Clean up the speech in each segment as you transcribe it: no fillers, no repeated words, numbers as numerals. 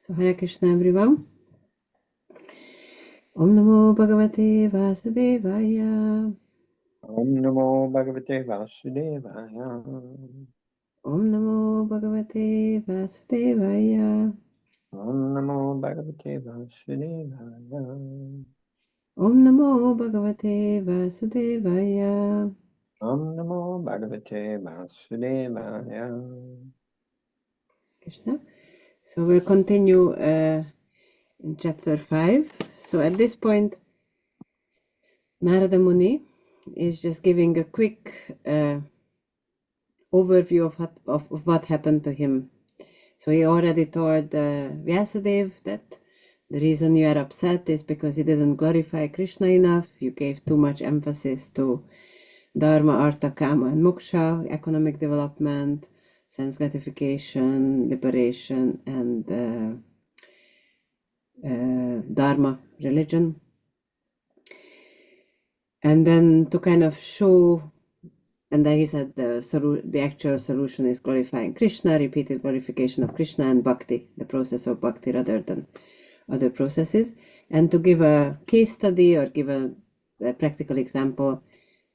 So Hare Krishna everyone. Om Namo Bhagavate Vasudevaya. Om Namo Bhagavate Vasudevaya. Om Namo Bhagavate Vasudevaya. Om Namo Bhagavate Vasudevaya. Om Namo Bhagavate Vasudevaya. Om Namo Bhagavate Vasudevaya. Krishna. So we'll continue in chapter 5. So at this point, Narada Muni is just giving a quick overview of what happened to him. So he already told Vyasadeva that the reason you are upset is because you didn't glorify Krishna enough. You gave too much emphasis to Dharma, Artha, Kama, and Moksha, economic development, sense gratification, liberation, and Dharma, religion. And then to kind of show, and then he said the actual solution is glorifying Krishna, repeated glorification of Krishna, and bhakti, the process of bhakti rather than other processes. And to give a case study or give a practical example,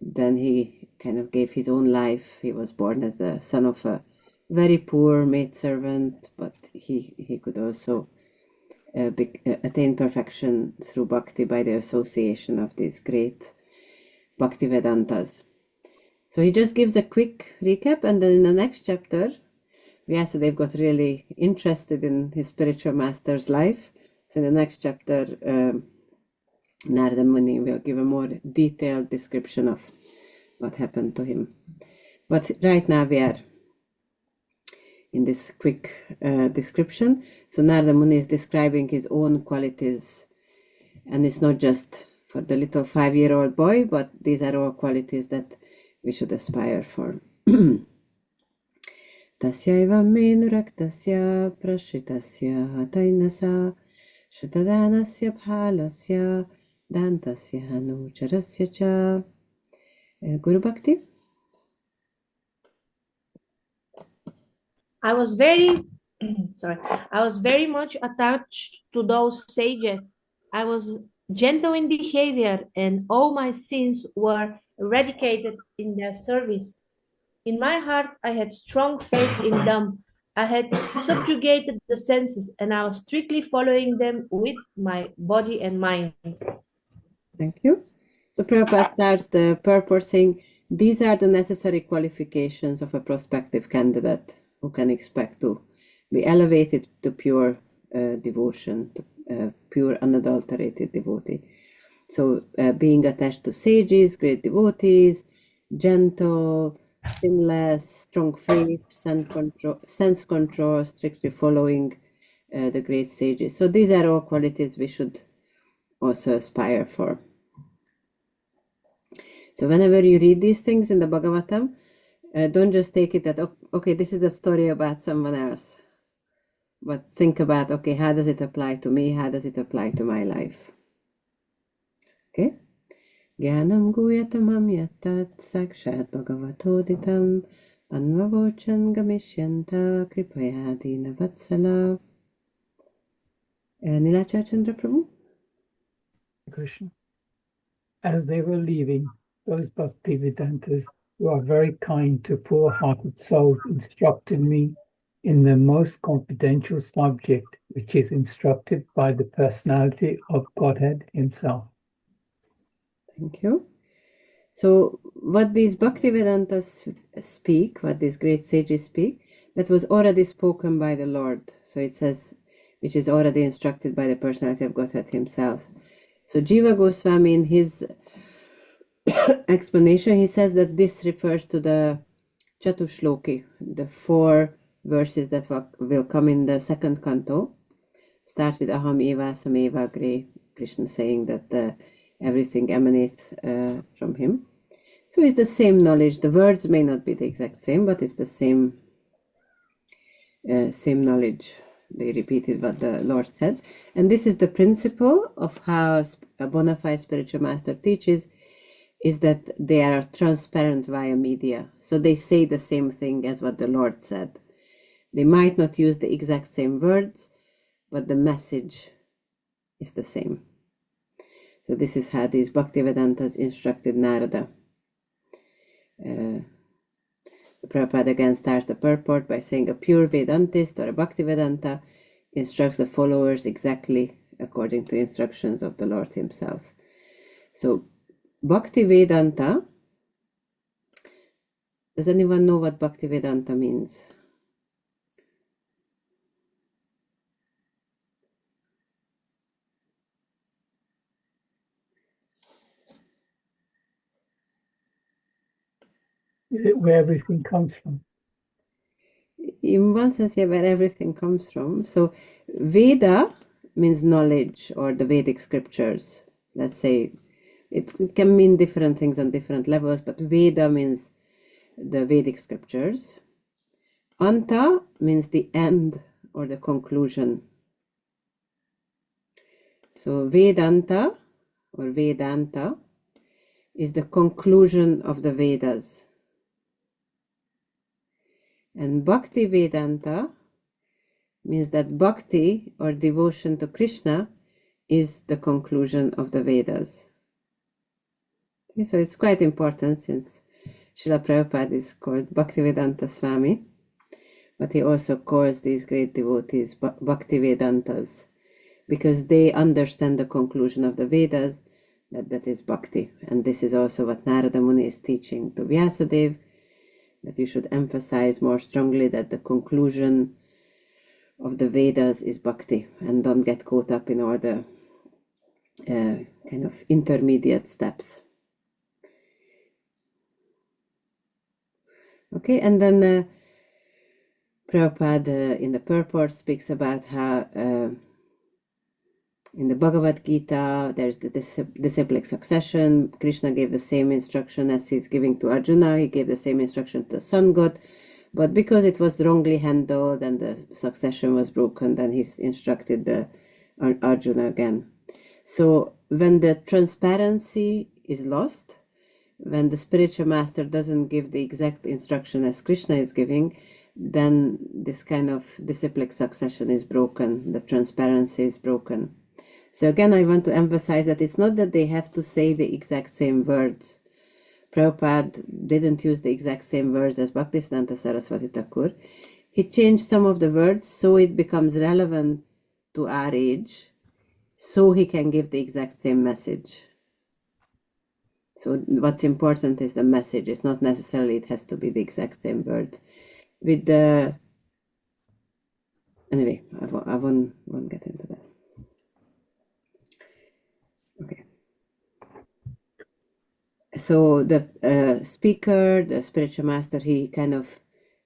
then he kind of gave his own life. He was born as the son of a very poor maidservant, but he could also attain perfection through bhakti by the association of these great Bhakti Vedantas. So he just gives a quick recap, and then in the next chapter, Vyasadeva got really interested in his spiritual master's life. So in the next chapter, Narada Muni will give a more detailed description of what happened to him. But right now we are in this quick description. So Narada Muni is describing his own qualities, and it's not just for the little 5-year-old boy, but these are all qualities that we should aspire for. Tasyaiva menuraktasya prashitasya tainasa shatadanasya bhalasya dantasya hanucharasya cha. Guru Bhakti? I was very much attached to those sages. I was gentle in behavior, and all my sins were eradicated in their service. In my heart, I had strong faith in them. I had subjugated the senses, and I was strictly following them with my body and mind. Thank you. So Prabhupada starts the purport saying, these are the necessary qualifications of a prospective candidate who can expect to be elevated to pure devotion, to pure unadulterated devotee. So being attached to sages, great devotees, gentle, sinless, strong faith, sense control, strictly following the great sages. So these are all qualities we should also aspire for. So whenever you read these things in the Bhagavatam, don't just take it that, okay, this is a story about someone else. But think about, okay, how does it apply to me? How does it apply to my life? Okay? Jnanam guyatamam yattat sakshat bhagavatoditam anvavochan gamishyanta kripayadina vatsala. Nilachar Chandra Prabhu? Krishna. As they were leaving, those Bhakti Vedantas who are very kind to poor-hearted souls instructed me in the most confidential subject, which is instructed by the personality of Godhead himself. Thank you. So what these Bhakti Vedantas speak, what these great sages speak, that was already spoken by the Lord. So it says, which is already instructed by the personality of Godhead himself. So Jiva Goswami, in his explanation, he says that this refers to the Chatushloki, the 4 verses that will come in the second canto. Start with Aham Eva Sameva Agre, Krishna saying that everything emanates from him. So it's the same knowledge. The words may not be the exact same, but it's the same knowledge. They repeated what the Lord said. And this is the principle of how a bona fide spiritual master teaches, is that they are transparent via media. So they say the same thing as what the Lord said. They might not use the exact same words, but the message is the same. So this is how these Bhaktivedantas instructed Narada. Prabhupada again starts the purport by saying a pure Vedantist or a Bhaktivedanta instructs the followers exactly according to instructions of the Lord himself. So Bhaktivedanta, does anyone know what Bhaktivedanta means? Where everything comes from. In one sense, yeah, where everything comes from. So Veda means knowledge or the Vedic scriptures. Let's say it can mean different things on different levels, but Veda means the Vedic scriptures. Anta means the end or the conclusion. So Vedanta or Vedanta is the conclusion of the Vedas. And Bhakti Vedanta means that bhakti or devotion to Krishna is the conclusion of the Vedas. Okay, so it's quite important since Srila Prabhupada is called Bhaktivedanta Swami, but he also calls these great devotees Bhaktivedantas because they understand the conclusion of the Vedas, that is bhakti. And this is also what Narada Muni is teaching to Vyasadeva, that you should emphasize more strongly that the conclusion of the Vedas is bhakti, and don't get caught up in all the kind of intermediate steps. Okay, and then Prabhupada in the purport speaks about how in the Bhagavad Gita there's the disciplic succession. Krishna gave the same instruction as he's giving to Arjuna. He gave the same instruction to the sun god, but because it was wrongly handled and the succession was broken, then he's instructed the Arjuna again. So when the transparency is lost, when the spiritual master doesn't give the exact instruction as Krishna is giving, then this kind of disciplic succession is broken, the transparency is broken. So again, I want to emphasize that it's not that they have to say the exact same words. Prabhupada didn't use the exact same words as Bhaktisiddhanta Saraswati Thakur. He changed some of the words so it becomes relevant to our age, so he can give the exact same message. So what's important is the message. It's not necessarily it has to be the exact same word. With the anyway, I won't get into that. Okay. So the speaker, the spiritual master, he kind of,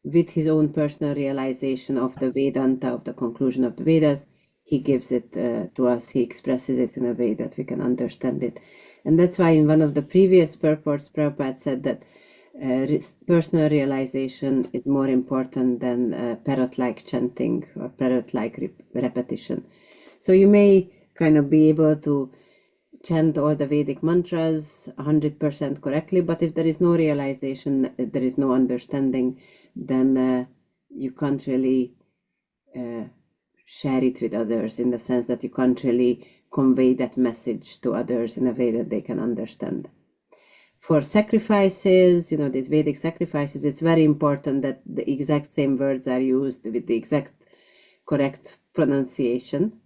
with his own personal realization of the Vedanta, of the conclusion of the Vedas, he gives it to us. He expresses it in a way that we can understand it. And that's why in one of the previous purports, Prabhupada said that personal realization is more important than parrot-like chanting or parrot-like repetition. So you may kind of be able to chant all the Vedic mantras 100% correctly, but if there is no realization, there is no understanding, then you can't really share it with others, in the sense that you can't really convey that message to others in a way that they can understand. For sacrifices, these Vedic sacrifices, it's very important that the exact same words are used with the exact correct pronunciation.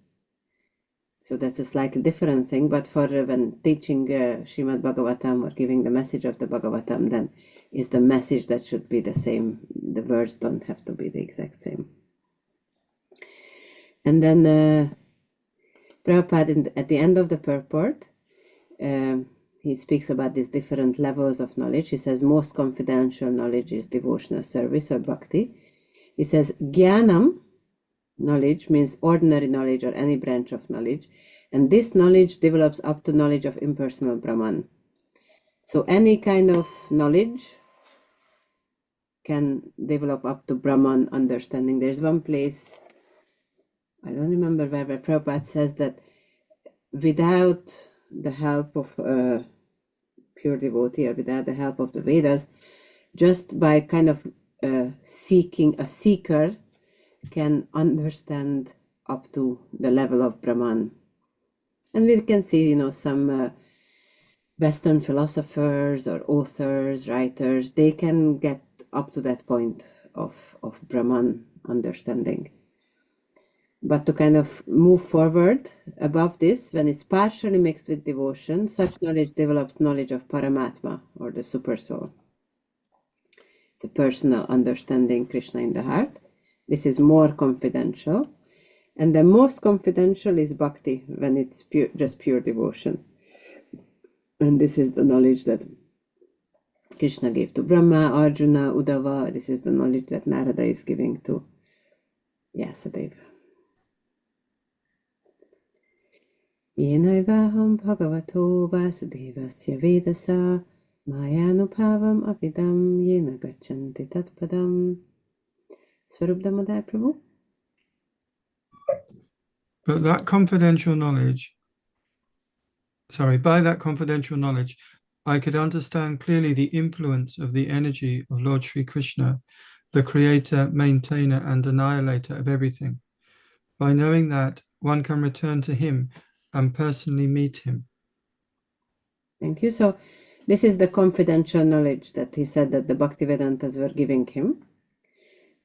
So that's a slightly different thing, but for when teaching Srimad Bhagavatam or giving the message of the Bhagavatam, then is the message that should be the same. The words don't have to be the exact same. And then Prabhupada, at the end of the purport, he speaks about these different levels of knowledge. He says most confidential knowledge is devotional service or bhakti. He says jnanam, knowledge, means ordinary knowledge or any branch of knowledge. And this knowledge develops up to knowledge of impersonal Brahman. So any kind of knowledge can develop up to Brahman understanding. There's one place, I don't remember where Prabhupada says that without the help of a pure devotee or without the help of the Vedas, just by kind of seeking, a seeker can understand up to the level of Brahman. And we can see, some Western philosophers or authors, writers, they can get up to that point of Brahman understanding. But to kind of move forward above this, when it's partially mixed with devotion, such knowledge develops knowledge of Paramatma, or the Super Soul. It's a personal understanding Krishna in the heart. This is more confidential. And the most confidential is bhakti, when it's just pure devotion. And this is the knowledge that Krishna gave to Brahma, Arjuna, Uddhava. This is the knowledge that Narada is giving to Vyasadeva. Yenaivaham bhagavato vasudevasya vedasa mayanuphavam avidam yena gachanti tatpadam. Swarup Damodar Prabhu? But that confidential knowledge, by that confidential knowledge, I could understand clearly the influence of the energy of Lord Sri Krishna, the creator, maintainer, and annihilator of everything. By knowing that, one can return to him and personally meet him. Thank you. So this is the confidential knowledge that he said that the Bhaktivedantas were giving him.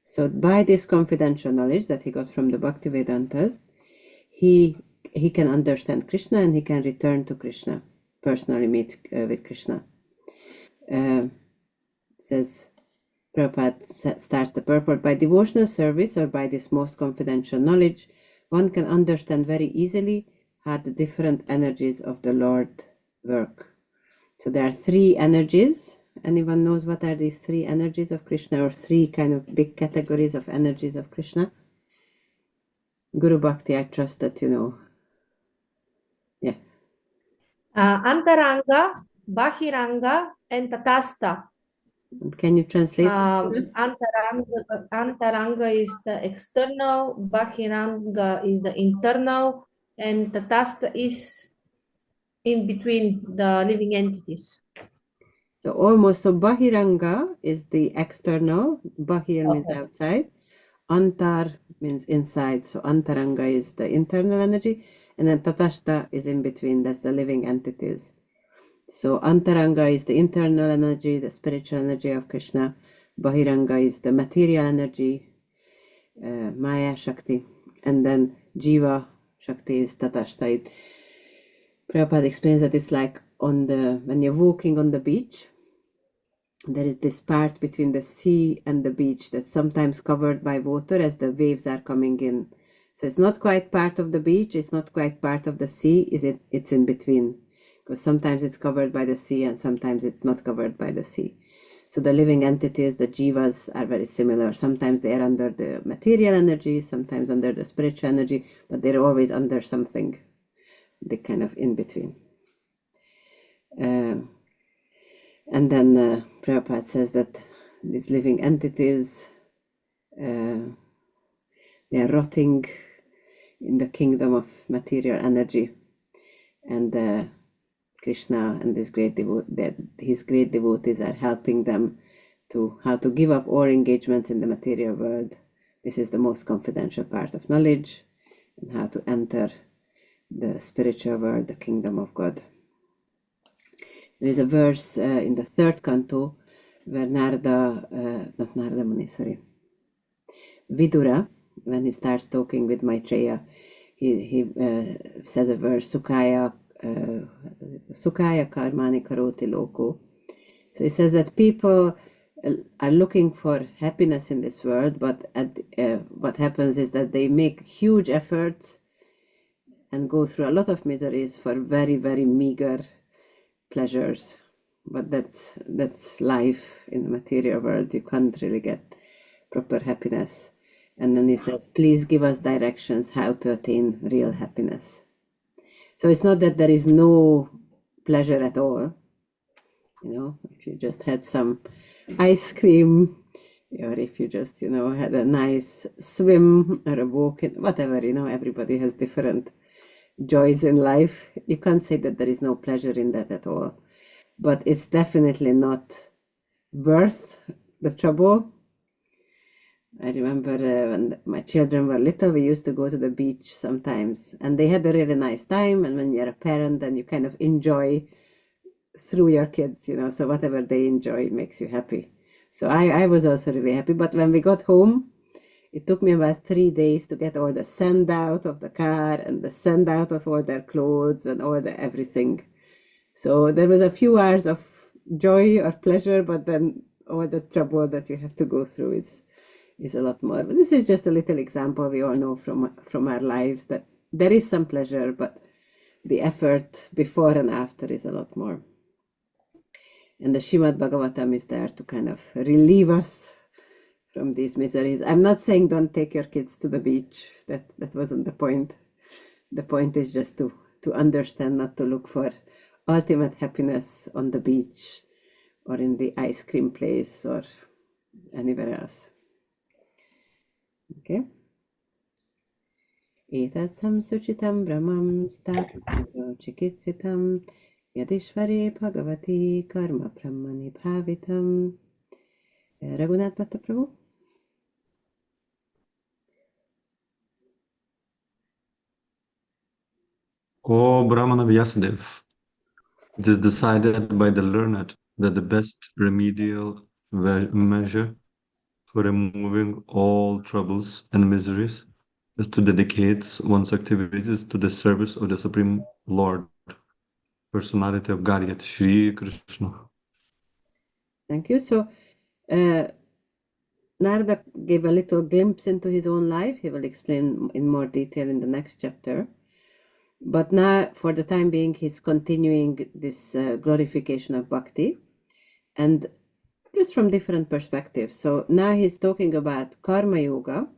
So by this confidential knowledge that he got from the Bhaktivedantas, he can understand Krishna and he can return to Krishna, personally meet with Krishna. Says Prabhupada starts the purport, by devotional service or by this most confidential knowledge, one can understand very easily how the different energies of the Lord work. So there are three energies. Anyone knows what are these three energies of Krishna, or three kind of big categories of energies of Krishna? Guru Bhakti, I trust that you know. Yeah. Antaranga, Bahiranga, and Tatastha. Can you translate? Antaranga is the external, Bahiranga is the internal, and Tatastha is in between the living entities. So Bahiranga is the external, Bahir means outside, Antar means inside, so Antaranga is the internal energy, and then Tatashta is in between, that's the living entities. So Antaranga is the internal energy, the spiritual energy of Krishna. Bahiranga is the material energy, Maya Shakti, and then Jiva Shakti is Tatashta. Prabhupada explains that it's like when you're walking on the beach, there is this part between the sea and the beach that's sometimes covered by water as the waves are coming in. So it's not quite part of the beach, it's not quite part of the sea, it's in between. Because sometimes it's covered by the sea and sometimes it's not covered by the sea. So the living entities, the jivas, are very similar. Sometimes they are under the material energy, sometimes under the spiritual energy, but they're always under something, the kind of in between. And then Prabhupada says that these living entities, they are rotting in the kingdom of material energy, and Krishna and his great devotees are helping them to how to give up all engagements in the material world. This is the most confidential part of knowledge, and how to enter the spiritual world, the kingdom of God. There is a verse in the third canto where Vidura, when he starts talking with Maitreya, he says a verse, Sukhaya karmani karoti loko. So he says that people are looking for happiness in this world, but what happens is that they make huge efforts and go through a lot of miseries for very, very meager pleasures. But that's life in the material world. You can't really get proper happiness. And then he says, please give us directions how to attain real happiness. So it's not that there is no pleasure at all. If you just had some ice cream, or if you just, had a nice swim or a walk, whatever, everybody has different joys in life. You can't say that there is no pleasure in that at all. But it's definitely not worth the trouble. I remember when my children were little, we used to go to the beach sometimes, and they had a really nice time. And when you're a parent, then you kind of enjoy through your kids, you know, so whatever they enjoy makes you happy. So I was also really happy. But when we got home, it took me about 3 days to get all the sand out of the car and the sand out of all their clothes and all the everything. So there was a few hours of joy or pleasure, but then all the trouble that you have to go through is a lot more. But this is just a little example we all know from our lives that there is some pleasure, but the effort before and after is a lot more. And the Srimad Bhagavatam is there to kind of relieve us from these miseries. I'm not saying don't take your kids to the beach. That wasn't the point. The point is just to understand, not to look for ultimate happiness on the beach or in the ice cream place or anywhere else. Okay. Etat samsuchitam brahmam stapito chikitsitam yadishvare bhagavati karma brahmani bhavitam. Raghunath Bhatta Prabhu? O Brahmana Vyasadev, it is decided by the learned that the best remedial measure for removing all troubles and miseries is to dedicate one's activities to the service of the Supreme Lord, Personality of Godhead, Shri Krishna. Thank you. So, Narada gave a little glimpse into his own life. He will explain in more detail in the next chapter. But now, for the time being, he's continuing this glorification of bhakti, and just from different perspectives. So now he's talking about karma yoga.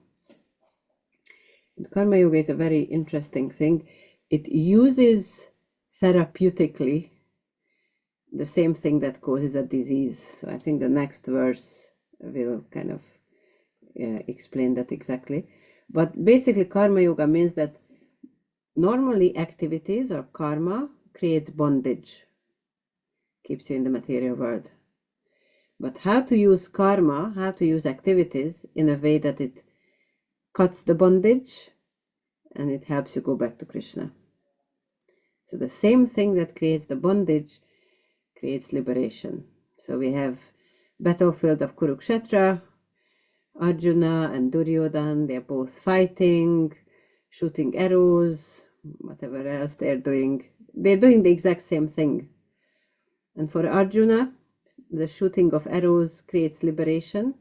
And karma yoga is a very interesting thing. It uses therapeutically the same thing that causes a disease. So I think the next verse will kind of explain that exactly. But basically, karma yoga means that normally activities or karma creates bondage, keeps you in the material world. But how to use karma, how to use activities in a way that it cuts the bondage and it helps you go back to Krishna. So the same thing that creates the bondage creates liberation. So we have battlefield of Kurukshetra, Arjuna and Duryodhana, they're both fighting, shooting arrows, whatever else they're doing the exact same thing. And for Arjuna, the shooting of arrows creates liberation.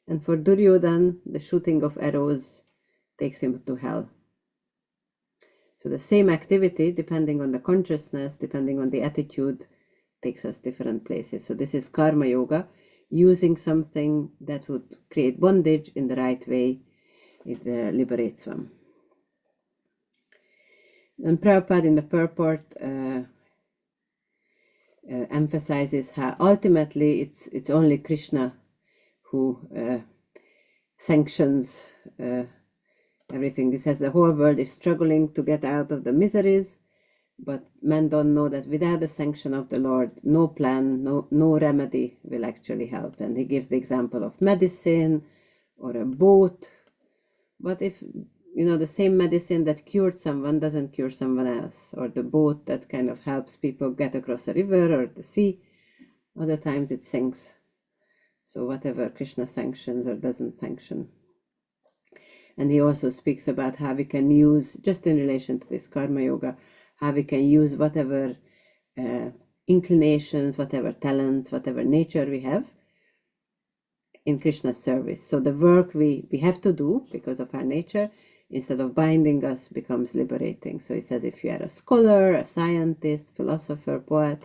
And for Duryodhana, the shooting of arrows takes him to hell. So the same activity, depending on the consciousness, depending on the attitude, takes us different places. So this is karma yoga, using something that would create bondage in the right way. It liberates one. And Prabhupada in the purport emphasizes how ultimately it's only Krishna who sanctions everything. He says the whole world is struggling to get out of the miseries, but men don't know that without the sanction of the Lord, no plan, no remedy will actually help. And he gives the example of medicine or a boat. But if, the same medicine that cured someone doesn't cure someone else, or the boat that kind of helps people get across a river or the sea, other times it sinks. So whatever Krishna sanctions or doesn't sanction. And he also speaks about how we can use, just in relation to this karma yoga, how we can use whatever inclinations, whatever talents, whatever nature we have in Krishna's service. So the work we have to do because of our nature, instead of binding us, becomes liberating. So he says if you are a scholar, a scientist, philosopher, poet,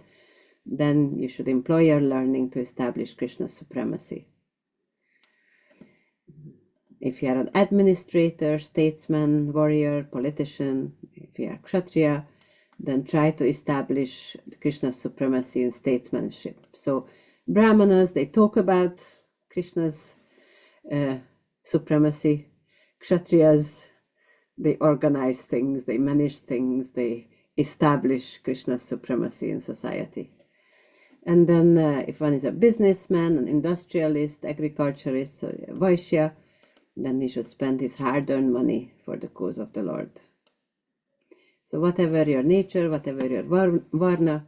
then you should employ your learning to establish Krishna's supremacy. If you are an administrator, statesman, warrior, politician, if you are Kshatriya, then try to establish Krishna's supremacy in statesmanship. So Brahmanas, they talk about Krishna's supremacy. Kshatriyas, they organize things, they manage things, they establish Krishna's supremacy in society. And then if one is a businessman, an industrialist, agriculturist, so a Vaishya, then he should spend his hard-earned money for the cause of the Lord. So whatever your nature, whatever your varna,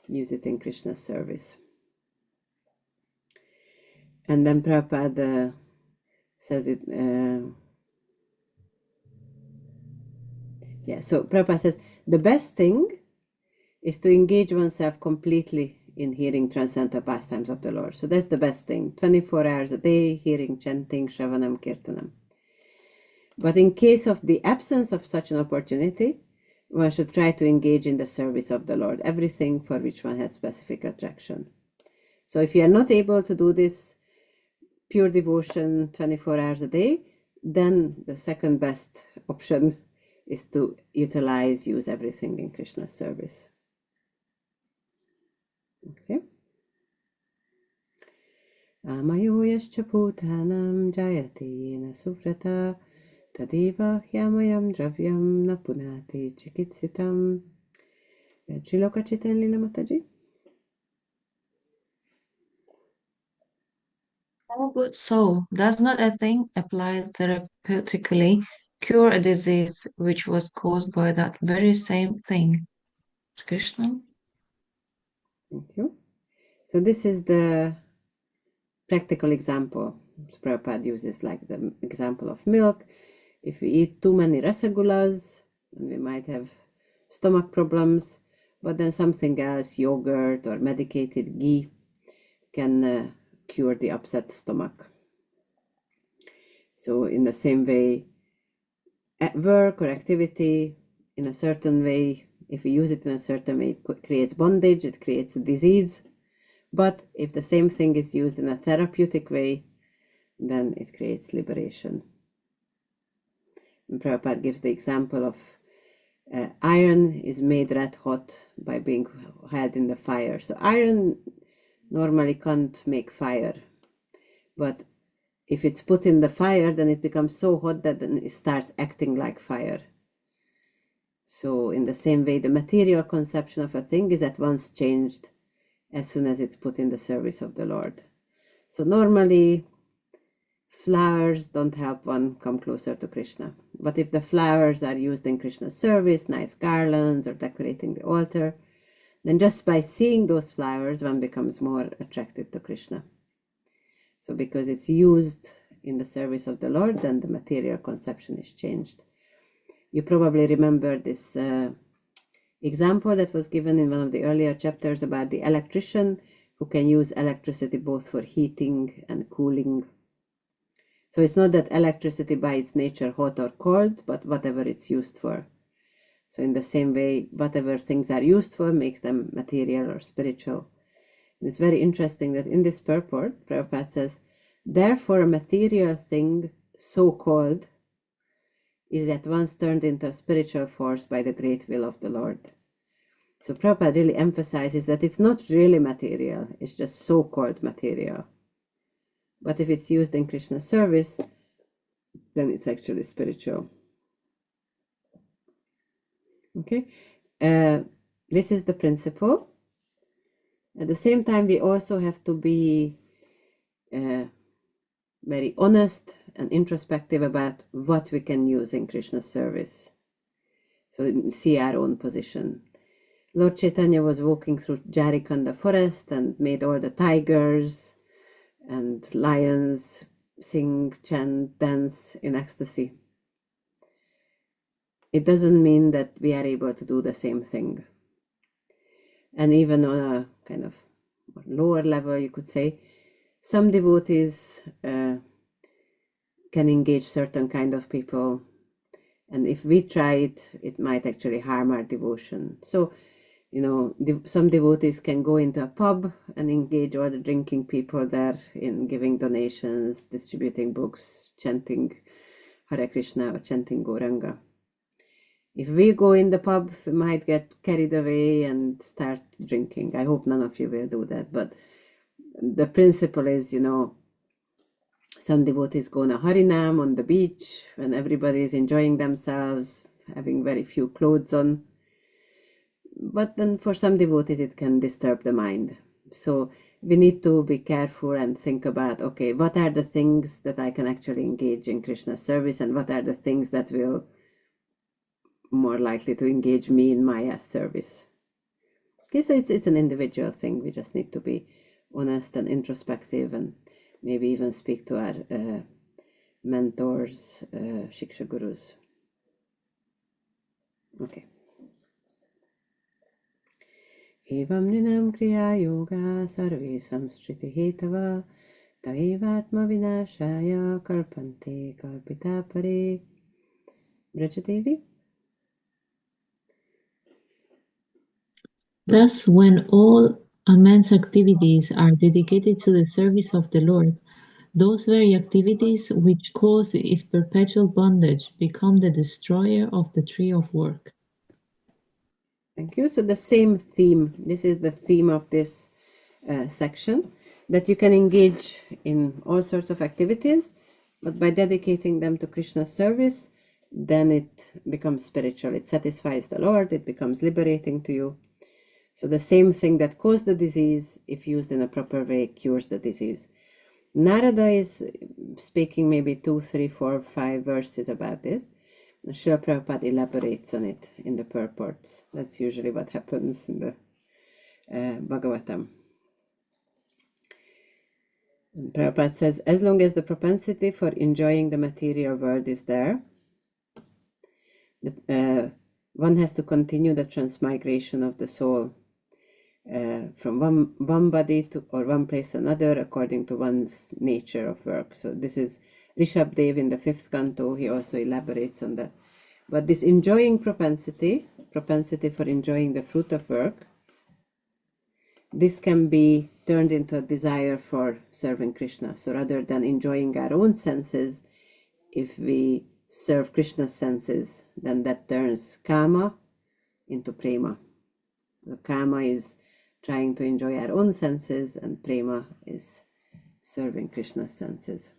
use it in Krishna's service. And then Prabhupada says it, so Prabhupada says, the best thing is to engage oneself completely in hearing transcendental pastimes of the Lord. So that's the best thing, 24 hours a day, hearing, chanting, shravanam, kirtanam. But in case of the absence of such an opportunity, one should try to engage in the service of the Lord, everything for which one has specific attraction. So if you are not able to do this pure devotion 24 hours a day, then the second best option is to use everything in Krishna's service. Okay. Amayo yascha bhutanam jayate yena suvrata tadeva hyamayam dravyam na punati chikitsitam. Triloka Chaitanya Lila Mataji. Oh, good soul, does not a thing applied therapeutically cure a disease which was caused by that very same thing? Krishna? Thank you. So this is the practical example. Prabhupada uses like the example of milk. If we eat too many rasagulas, then we might have stomach problems, but then something else, yogurt or medicated ghee, can cure the upset stomach. So in the same way, at work or activity, in a certain way, if we use it in a certain way, it creates bondage, it creates a disease. But if the same thing is used in a therapeutic way, then it creates liberation. And Prabhupada gives the example of iron is made red hot by being held in the fire. So iron normally can't make fire, but if it's put in the fire, then it becomes so hot that then it starts acting like fire. So in the same way, the material conception of a thing is at once changed as soon as it's put in the service of the Lord. So normally, flowers don't help one come closer to Krishna. But if the flowers are used in Krishna's service, nice garlands or decorating the altar, then just by seeing those flowers, one becomes more attracted to Krishna. So because it's used in the service of the Lord, then the material conception is changed. You probably remember this example that was given in one of the earlier chapters about the electrician who can use electricity both for heating and cooling. So it's not that electricity by its nature hot or cold, but whatever it's used for. So in the same way, whatever things are used for makes them material or spiritual. And it's very interesting that in this purport, Prabhupada says, therefore a material thing so called is at once turned into a spiritual force by the great will of the Lord. So Prabhupada really emphasizes that it's not really material, it's just so-called material. But if it's used in Krishna's service, then it's actually spiritual. Okay, this is the principle. At the same time, we also have to be very honest and introspective about what we can use in Krishna's service. So see our own position. Lord Chaitanya was walking through Jarikanda forest and made all the tigers and lions sing, chant, dance in ecstasy. It doesn't mean that we are able to do the same thing. And even on a kind of lower level, you could say, some devotees can engage certain kind of people. And if we try it, it might actually harm our devotion. So, you know, some devotees can go into a pub and engage all the drinking people there in giving donations, distributing books, chanting Hare Krishna or chanting Gauranga. If we go in the pub, we might get carried away and start drinking. I hope none of you will do that. But the principle is, you know, some devotees go on a Harinam on the beach when everybody is enjoying themselves, having very few clothes on. But then for some devotees, it can disturb the mind. So we need to be careful and think about, okay, what are the things that I can actually engage in Krishna's service, and what are the things that will more likely to engage me in Maya's service. Okay, so it's an individual thing. We just need to be honest and introspective, and maybe even speak to our mentors, Shiksha Gurus. Okay. Evam nrinam kriya yoga sarve samstriti hetava taivatma vinashaya kalpante kalpita pare. Brajadevi? Thus, when all a man's activities are dedicated to the service of the Lord, those very activities which cause his perpetual bondage become the destroyer of the tree of work. Thank you. So the same theme, this is the theme of this section, that you can engage in all sorts of activities, but by dedicating them to Krishna's service, then it becomes spiritual. It satisfies the Lord, it becomes liberating to you. So the same thing that caused the disease, if used in a proper way, cures the disease. Narada is speaking maybe 2, 3, 4, 5 verses about this. Srila Prabhupada elaborates on it in the purports. That's usually what happens in the Bhagavatam. And Prabhupada says, as long as the propensity for enjoying the material world is there, one has to continue the transmigration of the soul from one body to or one place to another according to one's nature of work. So this is Rishabdev in the 5th canto. He also elaborates on that. But this enjoying propensity for enjoying the fruit of work, this can be turned into a desire for serving Krishna. So rather than enjoying our own senses, if we serve Krishna's senses, then that turns kama into prema. So kama is trying to enjoy our own senses, and prema is serving Krishna's senses.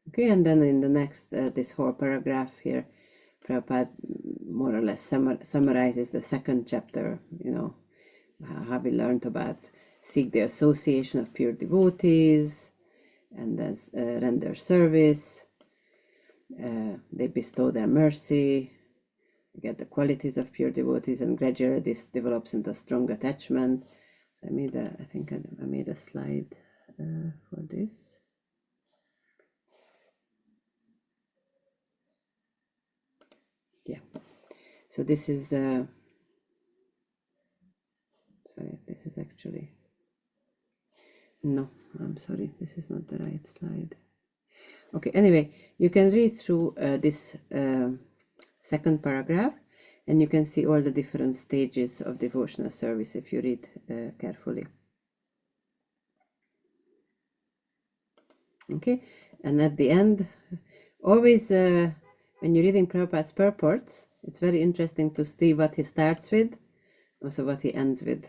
Okay, and then in the next, this whole paragraph here, Prabhupada more or less summarizes the 2nd chapter, how we learned about seek the association of pure devotees, and then render service. They bestow their mercy, get the qualities of pure devotees, and gradually this develops into strong attachment. So I made a slide for this. Yeah, so this is sorry, this is actually, no, I'm sorry, this is not the right slide. Okay, anyway, you can read through this 2nd paragraph, and you can see all the different stages of devotional service if you read carefully. Okay, and at the end, always when you're reading Prabhupada's purports, it's very interesting to see what he starts with, also what he ends with.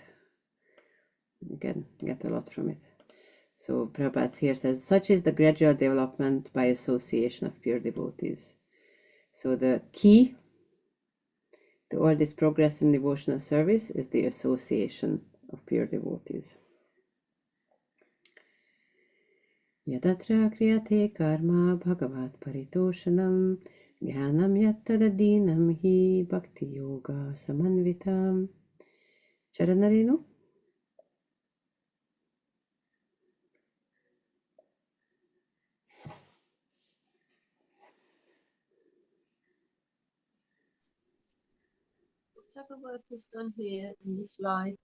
You can get a lot from it. So Prabhupada here says, such is the gradual development by association of pure devotees. So the key to all this progress in devotional service is the association of pure devotees. Yadatra kriyate karma bhagavat paritoshanam jnanam yattadadinam hi bhakti yoga samanvitam. Charanarenu? Whatever work is done here in this life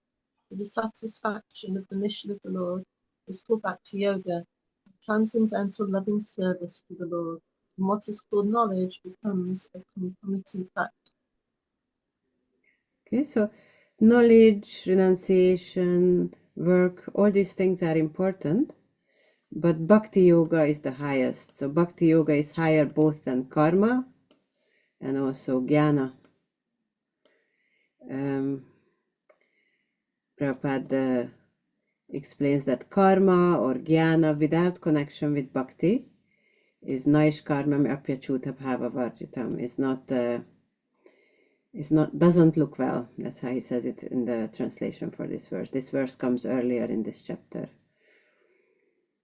for the satisfaction of the mission of the Lord is called Bhakti Yoga, transcendental loving service to the Lord. And what is called knowledge becomes a concomitant fact. Okay, so knowledge, renunciation, work, all these things are important, but Bhakti Yoga is the highest. So Bhakti Yoga is higher both than karma and also jnana. Prabhupada explains that karma or jnana without connection with bhakti is naish karma apyachuta bhava varjitam, is not doesn't look well. That's how he says it in the translation for this verse. This verse comes earlier in this chapter.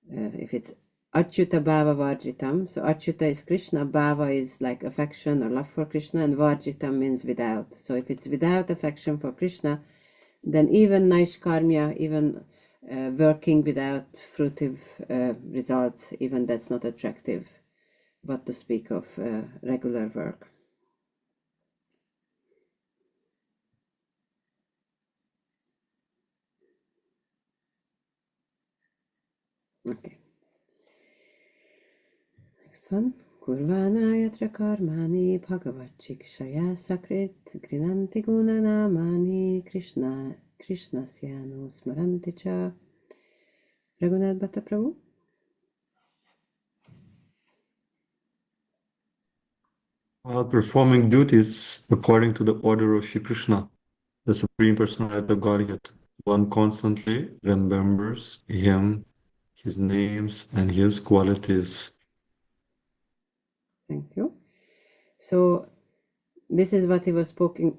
If it's Achyuta Bhava Varjitam, so Achyuta is Krishna, Bhava is like affection or love for Krishna, and Varjitam means without. So if it's without affection for Krishna, then even Naishkarmya, even working without fruitive results, even that's not attractive, but to speak of regular work. Okay. Next one. Kurvana yatra karmani bhagavachikshaya sakrit grinanti gunanamani Krishnasya smaranti cha. Raghunath Bhatta Prabhu. While performing duties according to the order of Shri Krishna, the Supreme Personality of Godhead, one constantly remembers him, his names, and his qualities. Thank you. So this is what he was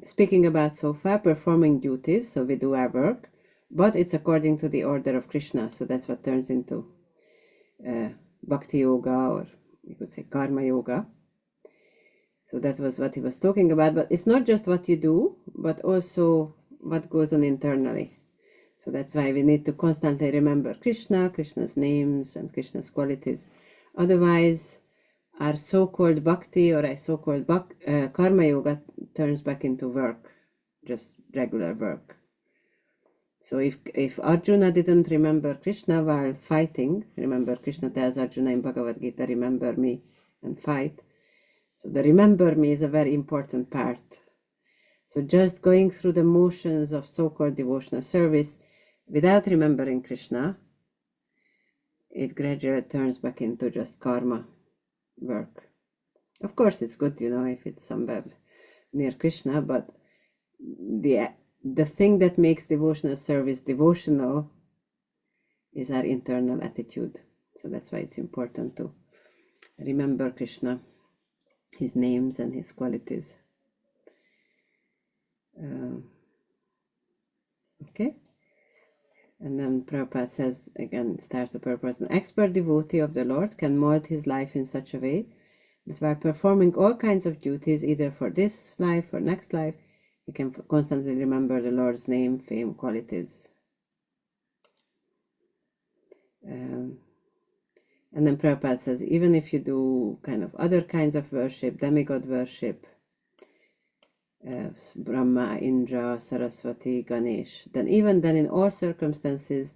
speaking about so far, performing duties. So we do our work, but it's according to the order of Krishna. So that's what turns into Bhakti Yoga, or you could say Karma Yoga. So that was what he was talking about. But it's not just what you do, but also what goes on internally. So that's why we need to constantly remember Krishna, Krishna's names, and Krishna's qualities. Otherwise, our so-called bhakti or our so-called karma yoga turns back into work, just regular work. So if Arjuna didn't remember Krishna while fighting, remember Krishna tells Arjuna in Bhagavad Gita, remember me and fight. So the remember me is a very important part. So just going through the motions of so-called devotional service without remembering Krishna, it gradually turns back into just karma work. Of course, it's good, if it's somewhere near Krishna, but the thing that makes devotional service devotional is our internal attitude. So that's why it's important to remember Krishna, his names and his qualities. Okay. And then Prabhupada says, again, starts the purpose. An expert devotee of the Lord can mold his life in such a way that by performing all kinds of duties, either for this life or next life, he can constantly remember the Lord's name, fame, qualities. And then Prabhupada says, even if you do kind of other kinds of worship, demigod worship, Brahma, Indra, Saraswati, Ganesh, then even then in all circumstances,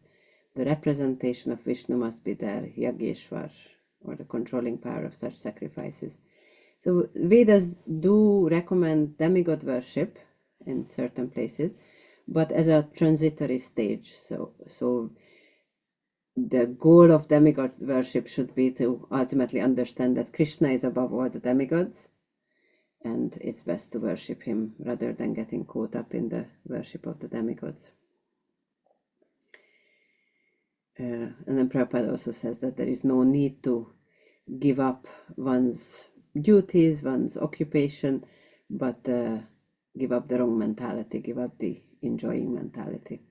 the representation of Vishnu must be there, Yageshwar, or the controlling power of such sacrifices. So Vedas do recommend demigod worship in certain places, but as a transitory stage. So the goal of demigod worship should be to ultimately understand that Krishna is above all the demigods, and it's best to worship him rather than getting caught up in the worship of the demigods. And then Prabhupada also says that there is no need to give up one's duties, one's occupation, but give up the wrong mentality, give up the enjoying mentality,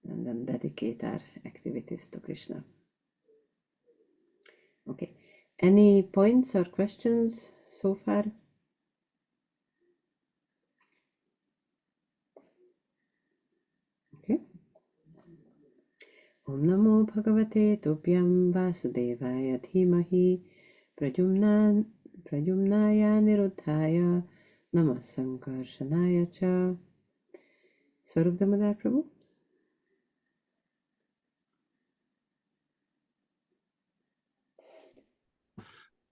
and then dedicate our activities to Krishna. Okay, any points or questions so far? Okay. Om Namo Bhagavate Tobhyam Vasudevaya Dhimahi Pradyumnaya Niruddhaya Namah Sankarshanaya Cha. Swarup Damodar Prabhu.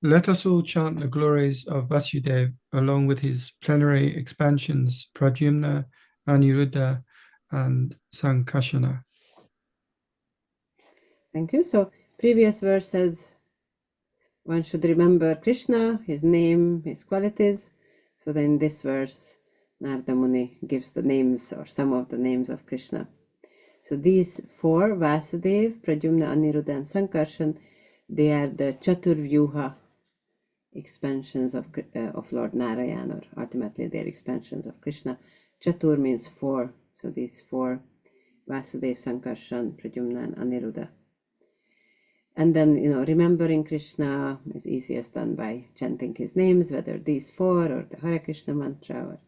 Let us all chant the glories of Vasudeva along with his plenary expansions, Pradyumna, Aniruddha, and Sankarsana. Thank you. So previous verse says one should remember Krishna, his name, his qualities. So then this verse, Narada Muni gives the names or some of the names of Krishna. So these four, Vasudeva, Pradyumna, Aniruddha, and Sankarshan, they are the Chaturvyuha expansions of Lord Narayan, or ultimately they're expansions of Krishna. Chatur means four, so these four: Vasudev, Sankarshan, Pradyumna, and Aniruddha. And then, remembering Krishna is easiest done by chanting his names, whether these four or the Hare Krishna mantra or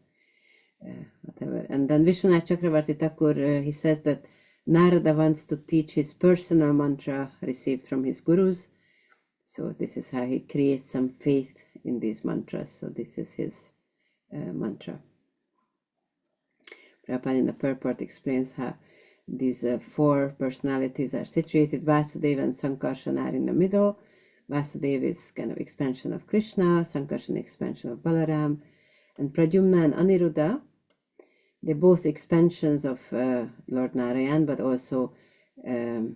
whatever. And then Vishwanath Chakravarti Thakur, he says that Narada wants to teach his personal mantra received from his gurus. So this is how he creates some faith in these mantras. So this is his mantra. Prabhupada in the purport explains how these four personalities are situated. Vasudeva and Sankarshan are in the middle. Vasudeva is kind of expansion of Krishna, Sankarshan expansion of Balaram, and Pradyumna and Aniruddha, they're both expansions of Lord Narayan, but also I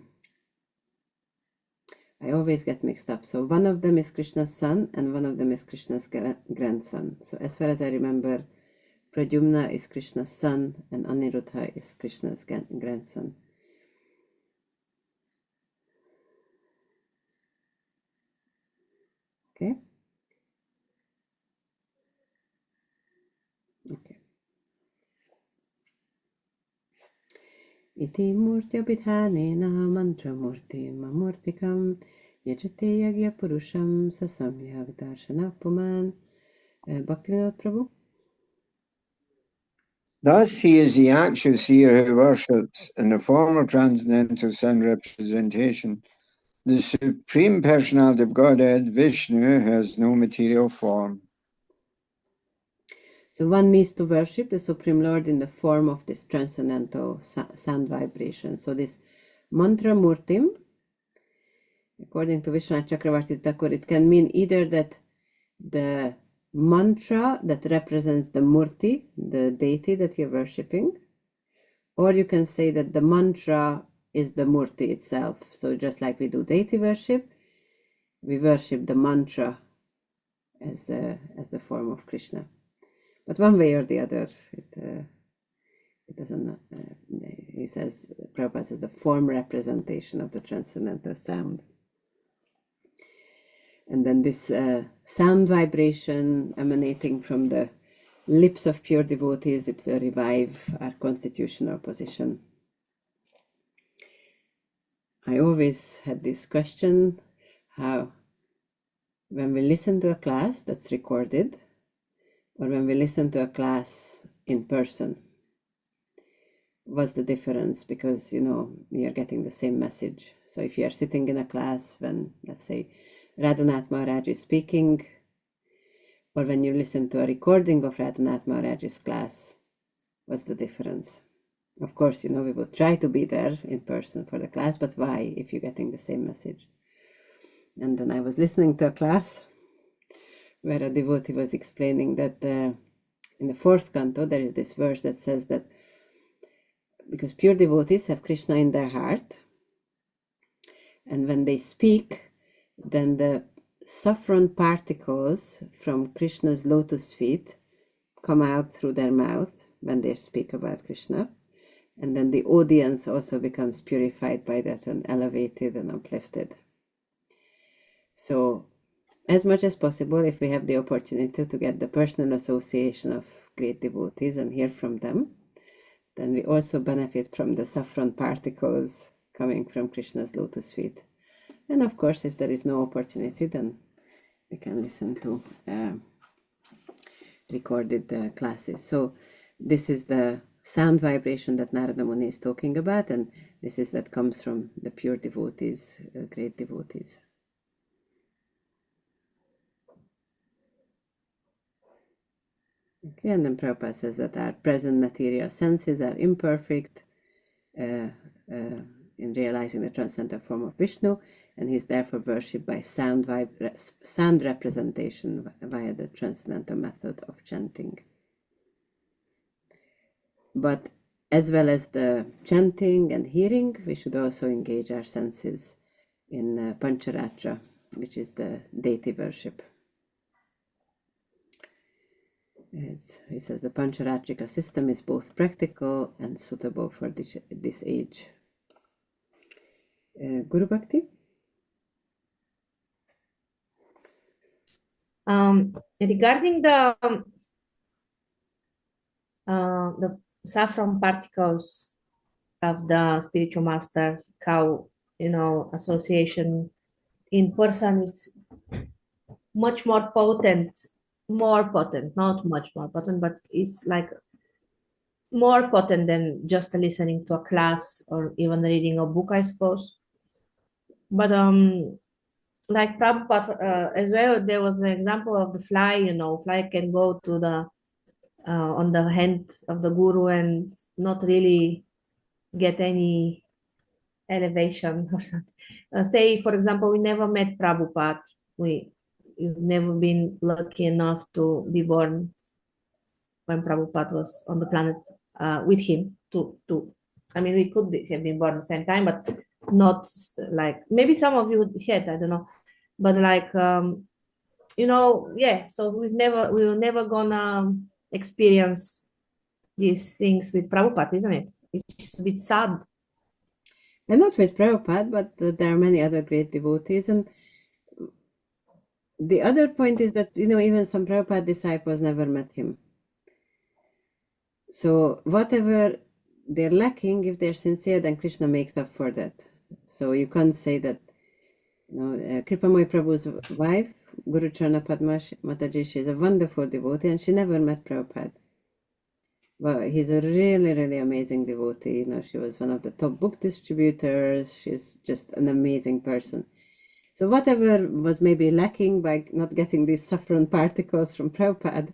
always get mixed up. So one of them is Krishna's son and one of them is Krishna's grandson. So as far as I remember, Pradyumna is Krishna's son and Aniruddha is Krishna's grandson. Okay? Okay. Iti murtyabhidhanena mantramurtimamurtikam yajate yagya purusham sasamyag darshana puman. Bhaktivinoda Prabhu? Thus, he is the actual seer who worships in the form of transcendental sound representation. The Supreme Personality of Godhead, Vishnu, has no material form. So one needs to worship the Supreme Lord in the form of this transcendental sound vibration. So this mantra murtim, according to Vishwanath Chakravarti Thakur, it can mean either that the mantra that represents the murti, the deity that you're worshipping, or you can say that the mantra is the murti itself. So just like we do deity worship, we worship the mantra as the form of Krishna. But one way or the other, it doesn't. He says, Prabhupada says, the form representation of the transcendental sound. And then this sound vibration emanating from the lips of pure devotees, it will revive our constitutional position. I always had this question, how when we listen to a class that's recorded, or when we listen to a class in person, what's the difference? Because, we are getting the same message. So if you are sitting in a class when, let's say, Radhanath Maharaj is speaking, or when you listen to a recording of Radhanath Maharaj's class, what's the difference? Of course, we would try to be there in person for the class, but why if you're getting the same message? And then I was listening to a class where a devotee was explaining that in the fourth canto, there is this verse that says that because pure devotees have Krishna in their heart, and when they speak, then the saffron particles from Krishna's lotus feet come out through their mouth when they speak about Krishna, and then the audience also becomes purified by that and elevated and uplifted. So as much as possible, if we have the opportunity to get the personal association of great devotees and hear from them, then we also benefit from the saffron particles coming from Krishna's lotus feet. And of course, if there is no opportunity, then we can listen to recorded classes. So this is the sound vibration that Narada Muni is talking about, and this is that comes from the pure devotees, great devotees. Okay, and then Prabhupada says that our present material senses are imperfect in realizing the transcendental form of Vishnu, and he is therefore worshipped by sound representation via the transcendental method of chanting. But as well as the chanting and hearing, we should also engage our senses in Pancharatra, which is the deity worship. He says the Pancharatrika system is both practical and suitable for this age. Guru Bhakti? Regarding the saffron particles of the spiritual master, how association in person is much more potent, not much more potent, but it's like more potent than just listening to a class or even reading a book, I suppose. But like Prabhupada as well, there was an example of the fly. Fly can go to the on the hand of the guru and not really get any elevation or something. Say, for example, we never met Prabhupada. We've never been lucky enough to be born when Prabhupada was on the planet with him. I mean, we could have been born at the same time, but not like maybe some of you had, I don't know, but like yeah. So we were never gonna experience these things with Prabhupada, isn't it? It's a bit sad. And not with Prabhupada, but there are many other great devotees. And the other point is that, even some Prabhupada disciples never met him. So whatever they're lacking, if they're sincere, then Krishna makes up for that. So you can't say that, Kripamoy Prabhu's wife, Guru Charna Padma Mataji, she's a wonderful devotee and she never met Prabhupada. Well, he's a really, really amazing devotee. She was one of the top book distributors. She's just an amazing person. So whatever was maybe lacking by not getting these saffron particles from Prabhupada,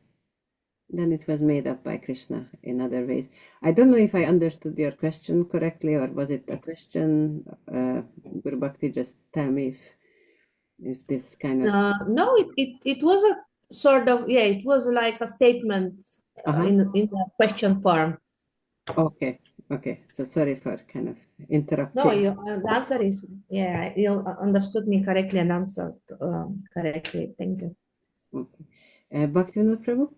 then it was made up by Krishna in other ways. I don't know if I understood your question correctly, or was it a question? Guru Bhakti, just tell me if this kind of... No, it was a sort of, it was like a statement in the question form. Okay. So sorry for kind of interrupting. No, the answer is, you understood me correctly and answered correctly. Thank you. Okay. Bhaktivinoda Prabhu?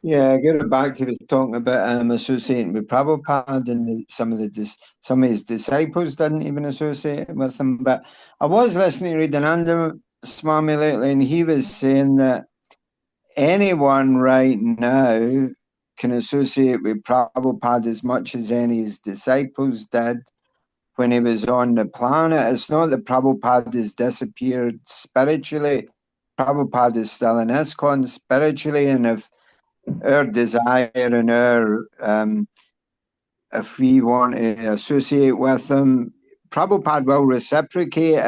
Yeah, get back to the talking about associating with Prabhupada, and some of his disciples didn't even associate with him. But I was listening to Ridananda Swami lately, and he was saying that anyone right now can associate with Prabhupada as much as any of his disciples did when he was on the planet. It's not that Prabhupada has disappeared spiritually. Prabhupada is still in ISKCON spiritually, and if our desire and if we want to associate with him, Prabhupada will reciprocate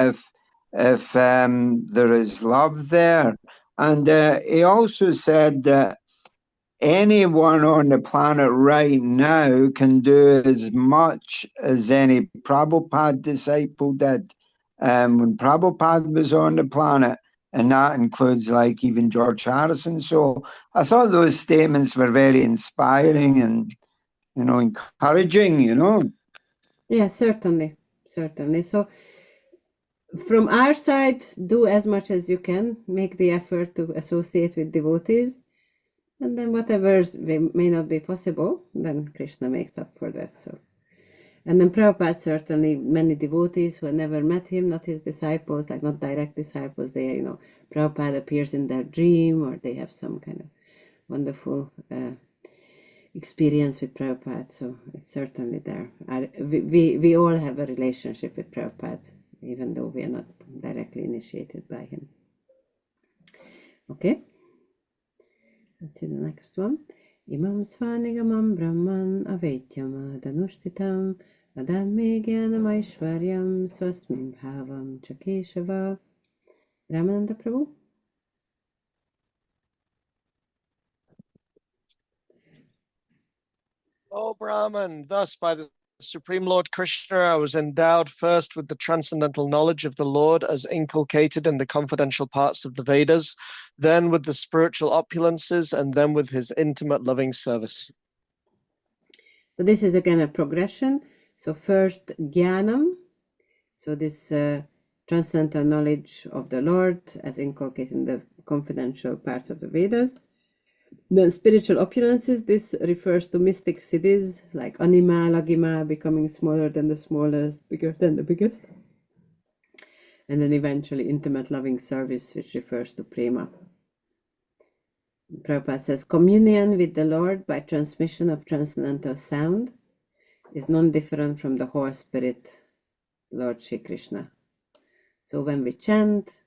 if there is love there. And he also said that anyone on the planet right now can do as much as any Prabhupada disciple did when Prabhupada was on the planet. And that includes like even George Harrison. So I thought those statements were very inspiring and, encouraging, Yeah, certainly. So from our side, do as much as you can, make the effort to associate with devotees. And then whatever may not be possible, then Krishna makes up for that. So, and then Prabhupada, certainly many devotees who had never met him, not his disciples, like not direct disciples, they, Prabhupada appears in their dream, or they have some kind of wonderful experience with Prabhupada. So it's certainly there. We all have a relationship with Prabhupada, even though we are not directly initiated by him. Okay. Let's see the next one. Imam Svanigamam Brahman Avetyam Danushtitam Adammi Jnanam Aishwaryam Swasmin Bhavam Chakeshava. Ramananda Prabhu? O Brahman, thus by the Supreme Lord Krishna, I was endowed first with the transcendental knowledge of the Lord as inculcated in the confidential parts of the Vedas, then with the spiritual opulences, and then with his intimate loving service. So this is again a progression. So first Jnanam, so this transcendental knowledge of the Lord as inculcated in the confidential parts of the Vedas. Then spiritual opulences, this refers to mystic siddhis like Anima, Lagima, becoming smaller than the smallest, bigger than the biggest. And then eventually intimate loving service, which refers to prema. Prabhupada says, communion with the Lord by transmission of transcendental sound is non-different from the whole spirit, Lord Shri Krishna. So when we chant,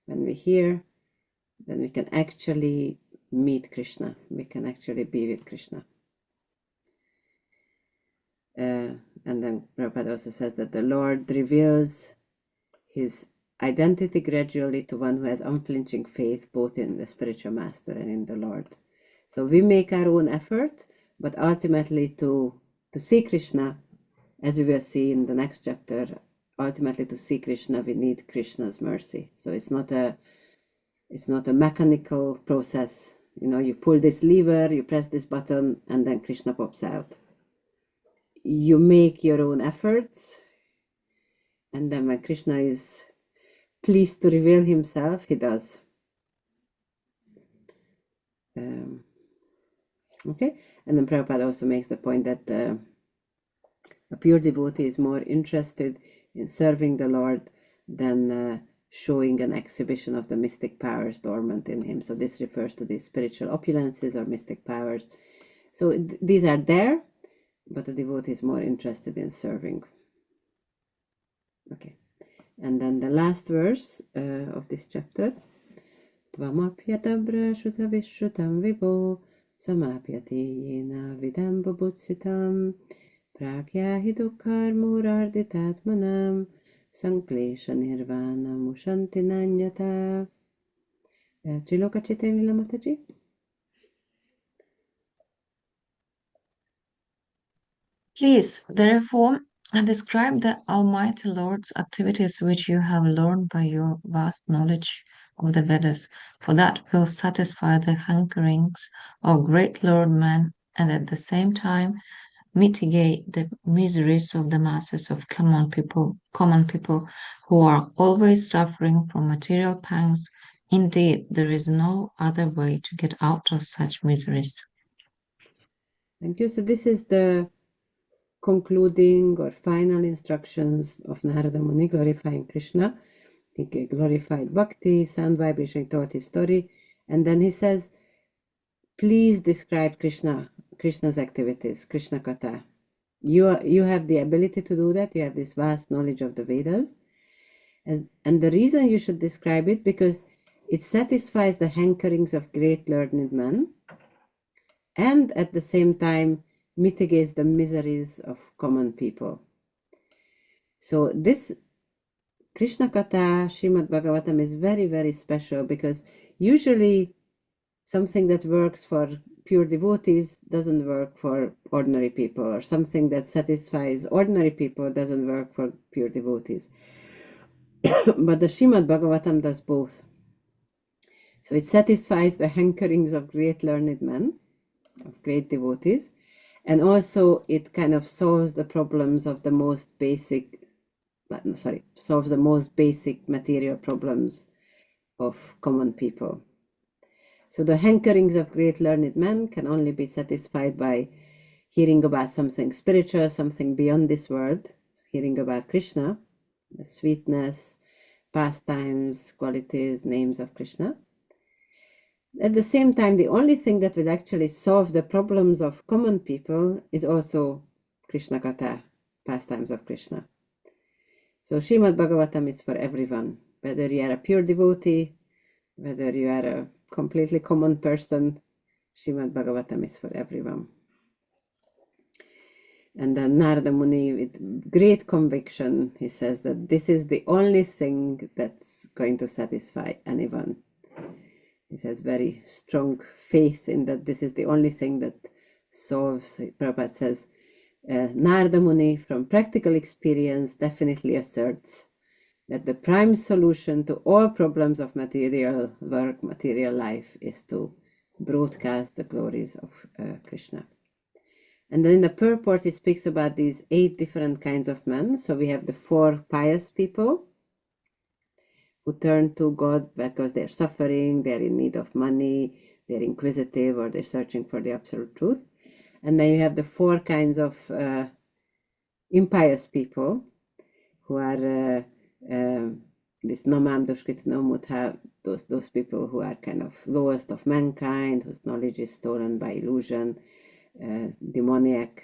when we hear, then we can actually meet Krishna. We can actually be with Krishna. And then Prabhupada also says that the Lord reveals his identity gradually to one who has unflinching faith both in the spiritual master and in the Lord. So we make our own effort, but ultimately to see Krishna, as we will see in the next chapter, ultimately to see Krishna, we need Krishna's mercy. So it's not a mechanical process. You know, you pull this lever, you press this button, and then Krishna pops out. You make your own efforts, and then when Krishna is pleased to reveal himself, he does. Okay, and then Prabhupada also makes the point that a pure devotee is more interested in serving the Lord than showing an exhibition of the mystic powers dormant in him. So this refers to these spiritual opulences or mystic powers. So these are there, but the devotee is more interested in serving. Okay, and then the last verse of this chapter. Tvamapyatabra shuta vishrutam vibo samapyati yena vidam babhutsitam prakyahi dukkar murarditatmanam sanklesha nirvana mushanti nanyata. Triloka Chaitanya Lila Mataji. Please, therefore, describe the Almighty Lord's activities which you have learned by your vast knowledge of the Vedas, for that will satisfy the hankerings of great Lord man and at the same time mitigate the miseries of the masses of common people who are always suffering from material pangs. Indeed, there is no other way to get out of such miseries. Thank you. So this is the concluding or final instructions of Narada Muni glorifying Krishna. He glorified Bhakti, sound vibration, he taught his story, and then he says, please describe Krishna's activities, Krishna Katha. You have the ability to do that. You have this vast knowledge of the Vedas. And the reason you should describe it, because it satisfies the hankerings of great learned men, and at the same time mitigates the miseries of common people. So this Krishna Katha, Srimad Bhagavatam is very, very special, because usually something that works for pure devotees doesn't work for ordinary people, or something that satisfies ordinary people doesn't work for pure devotees. But the Srimad Bhagavatam does both. So it satisfies the hankerings of great learned men, of great devotees, and also it kind of solves the problems of the most basic, solves the most basic material problems of common people. So the hankerings of great learned men can only be satisfied by hearing about something spiritual, something beyond this world, hearing about Krishna, the sweetness, pastimes, qualities, names of Krishna. At the same time, the only thing that will actually solve the problems of common people is also Krishna Katha, pastimes of Krishna. So Srimad Bhagavatam is for everyone, whether you are a pure devotee, whether you are a completely common person, Srimad Bhagavatam is for everyone. And then Narada Muni, with great conviction, he says that this is the only thing that's going to satisfy anyone. He has very strong faith in that this is the only thing that solves. Prabhupada says, Narada Muni, from practical experience, definitely asserts that the prime solution to all problems of material work, material life, is to broadcast the glories of Krishna. And then in the purport, he speaks about these 8 different kinds of men. So we have the 4 pious people who turn to God because they're suffering, they're in need of money, they're inquisitive, or they're searching for the absolute truth. And then you have the 4 kinds of impious people who are this namam dushkritinam mudha, those people who are kind of lowest of mankind, whose knowledge is stolen by illusion, demoniac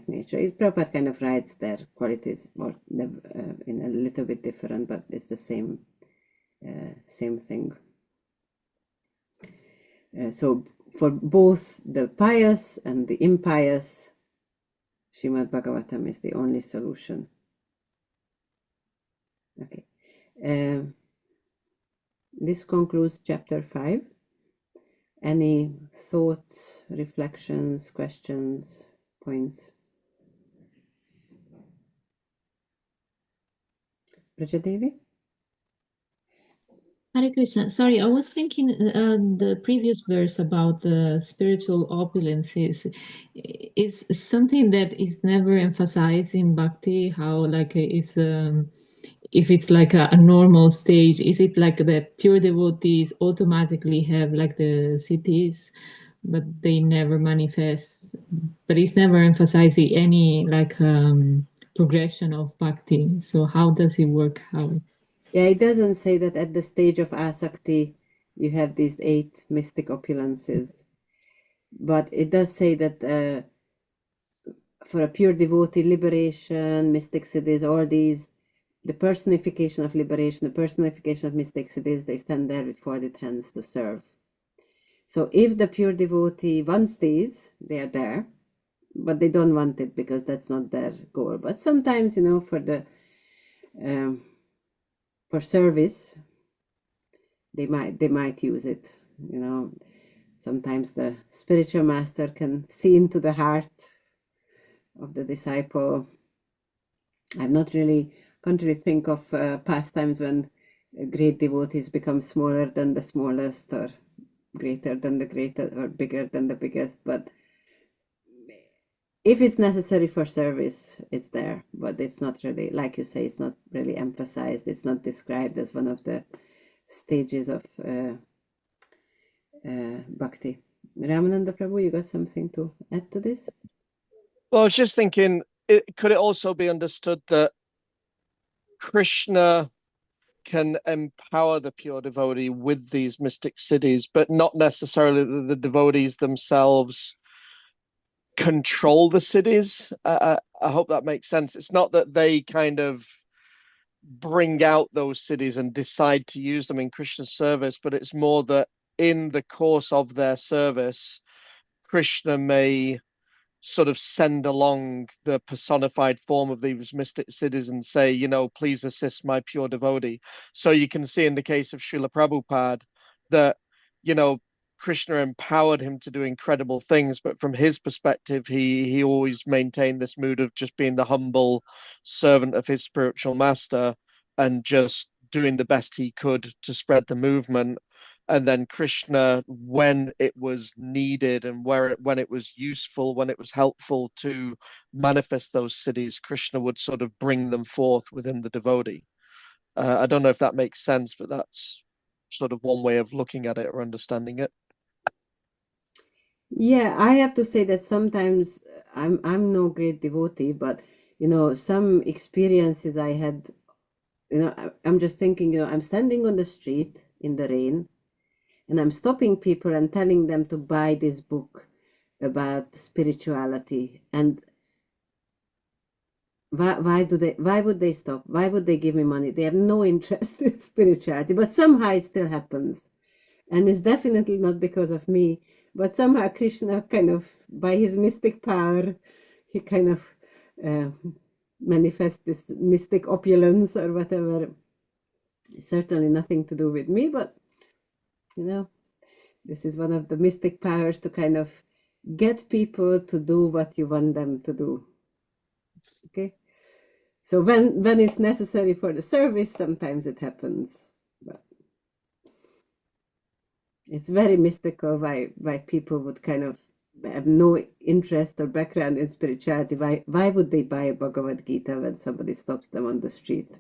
nature. Prabhupada kind of writes their qualities more in a little bit different, but it's the same thing. So for both the pious and the impious, Srimad Bhagavatam is the only solution. Okay. This concludes chapter 5. Any thoughts, reflections, questions, points? Prajadevi? Hare Krishna. Sorry, I was thinking the previous verse about the spiritual opulences is something that is never emphasized in Bhakti, how like is if it's like a normal stage, is it like the pure devotees automatically have like the cities, but they never manifest, but it's never emphasizing any like progression of Bhakti. So how does it work? How? Yeah, it doesn't say that at the stage of asakti you have these 8 mystic opulences, but it does say that for a pure devotee, liberation, mystic cities, all these, the personification of liberation, the personification of mystic cities, they stand there with folded hands to serve. So if the pure devotee wants these, they are there, but they don't want it because that's not their goal. But sometimes, for the for service, they might use it. Sometimes the spiritual master can see into the heart of the disciple. Can't really think of past times when great devotees become smaller than the smallest, or greater than the greatest, or bigger than the biggest. But if it's necessary for service, it's there. But it's not really, like you say, it's not really emphasized. It's not described as one of the stages of bhakti. Ramananda Prabhu, you got something to add to this? Well, I was just thinking, could it also be understood that Krishna can empower the pure devotee with these mystic cities, but not necessarily the devotees themselves control the cities? I hope that makes sense. It's not that they kind of bring out those cities and decide to use them in Krishna's service, but it's more that in the course of their service, Krishna may sort of send along the personified form of these mystic cities and say, please assist my pure devotee. So you can see in the case of Srila Prabhupada that, Krishna empowered him to do incredible things, but from his perspective, he always maintained this mood of just being the humble servant of his spiritual master and just doing the best he could to spread the movement. And then Krishna, when it was needed and when it was useful, when it was helpful to manifest those cities, Krishna would sort of bring them forth within the devotee. I don't know if that makes sense, but that's sort of one way of looking at it or understanding it. Yeah, I have to say that sometimes I'm no great devotee, but some experiences I had, I'm just thinking, I'm standing on the street in the rain, and I'm stopping people and telling them to buy this book about spirituality. And why would they stop? Why would they give me money? They have no interest in spirituality, but somehow it still happens. And it's definitely not because of me, but somehow Krishna kind of, by his mystic power, he kind of manifests this mystic opulence or whatever. It's certainly nothing to do with me, but this is one of the mystic powers to kind of get people to do what you want them to do. Okay, so when it's necessary for the service, sometimes it happens, but it's very mystical why people would kind of have no interest or background in spirituality. Why would they buy a Bhagavad Gita when somebody stops them on the street?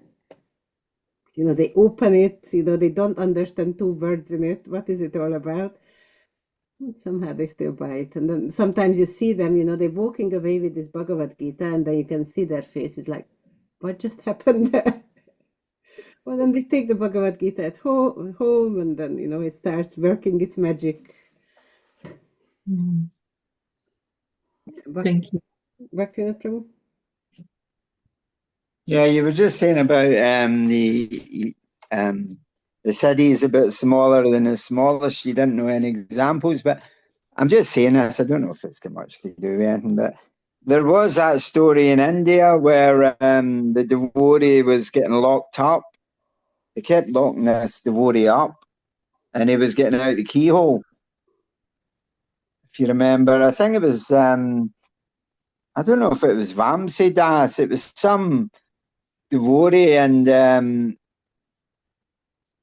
They open it, they don't understand 2 words in it. What is it all about? Somehow they still buy it. And then sometimes you see them, they're walking away with this Bhagavad Gita, and then you can see their faces like, what just happened there? Well, then they take the Bhagavad Gita at home, and then, you know, it starts working its magic. Thank you. Bhakti Prabhu? Yeah, you were just saying about the city is a bit smaller than the smallest. You didn't know any examples, but I'm just saying this. I don't know if it's got much to do with anything, but there was that story in India where the devotee was getting locked up. They kept locking this devotee up, and he was getting out the keyhole. If you remember, I think it was, I don't know if it was Vamsi Das, it was some devotee, and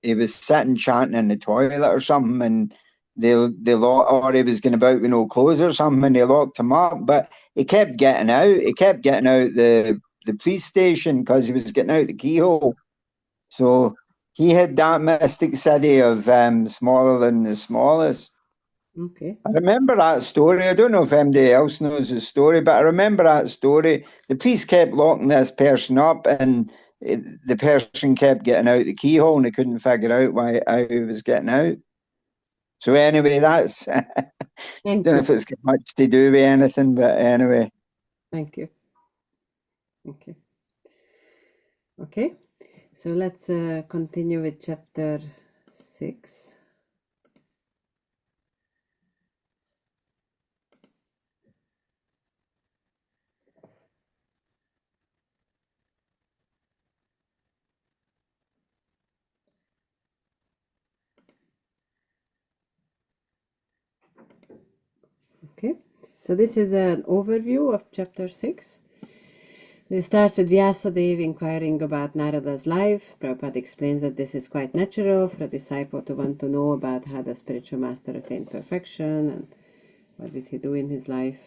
he was sitting chanting in the toilet or something, and or he was going about with no clothes or something, and they locked him up. But he kept getting out. He kept getting out the police station because he was getting out the keyhole. So he had that mystic city of smaller than the smallest. Okay. I remember that story. I don't know if anybody else knows the story, but I remember that story. The police kept locking this person up, and the person kept getting out the keyhole, and they couldn't figure out how he was getting out. So anyway, that's I don't know if it's got much to do with anything, but anyway. Thank you. Okay. Okay. So let's continue with chapter 6. Okay, so this is an overview of chapter 6. It starts with Vyasadeva inquiring about Narada's life. Prabhupada explains that this is quite natural for a disciple to want to know about how the spiritual master attained perfection and what did he do in his life.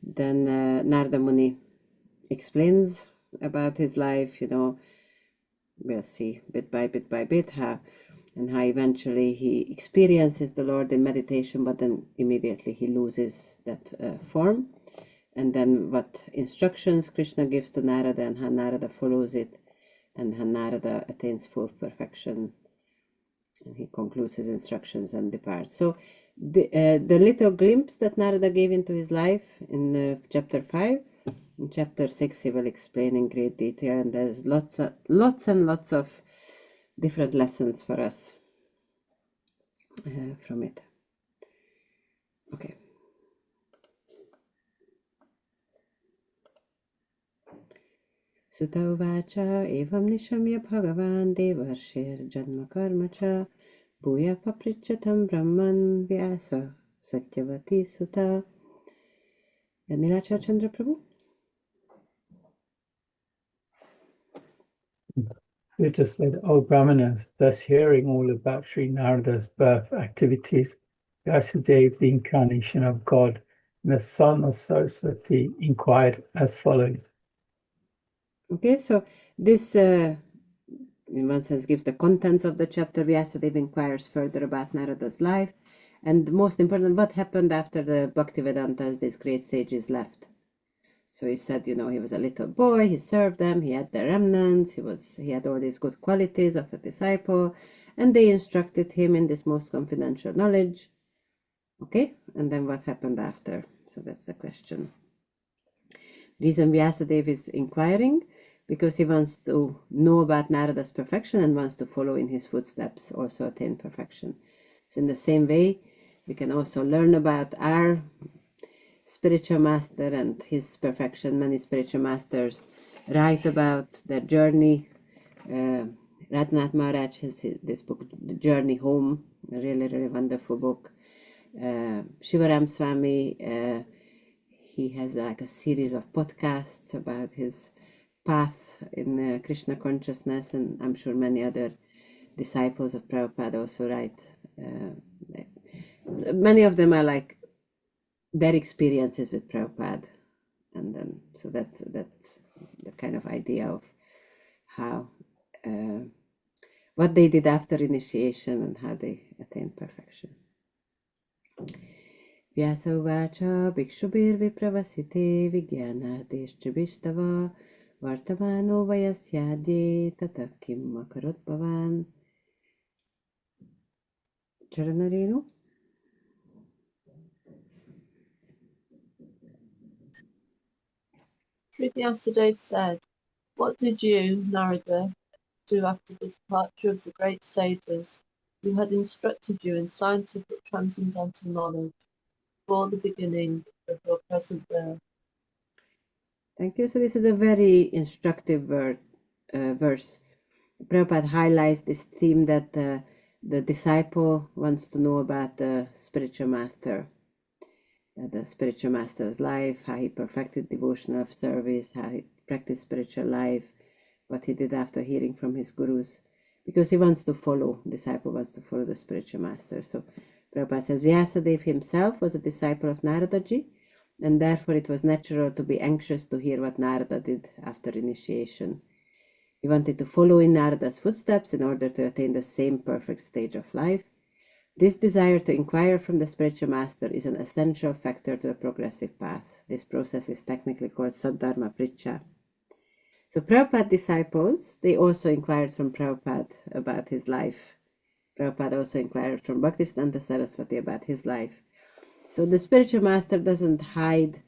Then Narada Muni explains about his life, you know, we'll see bit by bit how eventually he experiences the Lord in meditation, but then immediately he loses that form. And then what instructions Krishna gives to Narada and how Narada follows it, and how Narada attains full perfection. And he concludes his instructions and departs. So the little glimpse that Narada gave into his life in chapter 5, in chapter 6 he will explain in great detail, and there's lots and lots of different lessons for us from it. Okay. Sutta uvacha evam nishamya bhagavan devarshir karma cha bhuya paprichatam brahman vyasa satyavati sutta. Nilacha Chandra Prabhu? We just said, "O Brahmanas, thus hearing all about Sri Narada's birth activities, Vyasadeva, the incarnation of God, and the son of Saraswati, inquired as follows." Okay, so this in one sense gives the contents of the chapter. Vyasadeva inquires further about Narada's life, and most important, what happened after the Bhaktivedantas, these great sages, left. So he said, you know, he was a little boy, he served them, he had the remnants, he had all these good qualities of a disciple, and they instructed him in this most confidential knowledge. Okay, and then what happened after? So that's the question. Reason Vyasadeva is inquiring, because he wants to know about Narada's perfection and wants to follow in his footsteps, also attain perfection. So in the same way, we can also learn about our spiritual master and his perfection. Many spiritual masters write about their journey. Radhanath Maharaj has this book, The Journey Home, a really, really wonderful book. Shivaram Swami, he has like a series of podcasts about his path in Krishna consciousness, and I'm sure many other disciples of Prabhupada also write. So many of them are like their experiences with Prabhupada, and then so that's the kind of idea of how what they did after initiation and how they attained perfection. Vyasa uvacha bhikshubir vipravasite vijnanadeshcha vishtava Vartamano vayasyadye tata kim akarot bhavan. Charanarenu? Sri Vyasadeva said, "What did you, Narada, do after the departure of the great sages who had instructed you in scientific transcendental knowledge before the beginning of your present birth?" Thank you. So this is a very instructive verse. Prabhupada highlights this theme that the disciple wants to know about the spiritual master, the spiritual master's life, how he perfected devotional service, how he practiced spiritual life, what he did after hearing from his gurus, because he wants to follow, disciple wants to follow the spiritual master. So Prabhupada says Vyasadeva himself was a disciple of Naradaji, and therefore it was natural to be anxious to hear what Narada did after initiation. He wanted to follow in Narada's footsteps in order to attain the same perfect stage of life. This desire to inquire from the spiritual master is an essential factor to the progressive path. This process is technically called Saddharma Pricha. So Prabhupada disciples, they also inquired from Prabhupada about his life. Prabhupada also inquired from Bhaktisiddhanta Saraswati about his life. So the spiritual master doesn't hide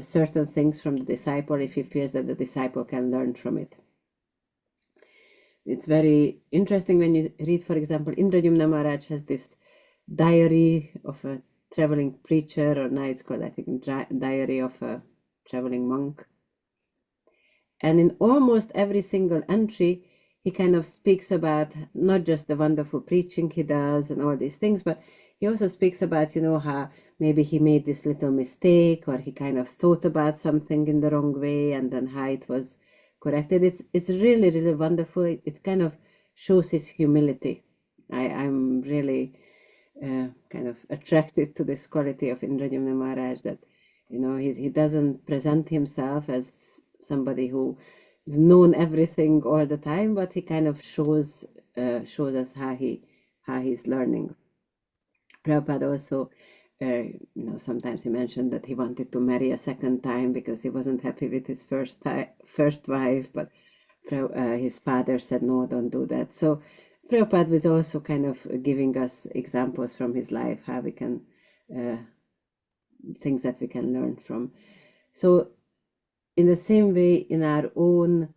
certain things from the disciple if he feels that the disciple can learn from it. It's very interesting when you read, for example, Indradyumna Maharaj has this diary of a traveling preacher, or now it's called, I think, diary of a traveling monk. And in almost every single entry, he kind of speaks about not just the wonderful preaching he does and all these things, but he also speaks about, how maybe he made this little mistake, or he kind of thought about something in the wrong way, and then how it was corrected. It's really, really wonderful. It kind of shows his humility. I'm really kind of attracted to this quality of Indradyumna Maharaj, that he doesn't present himself as somebody who is known everything all the time, but he kind of shows us how he's learning. Prabhupada also sometimes he mentioned that he wanted to marry a second time because he wasn't happy with his first wife, but his father said, no, don't do that. So Prabhupada was also kind of giving us examples from his life, how we can, things that we can learn from. So in the same way, in our own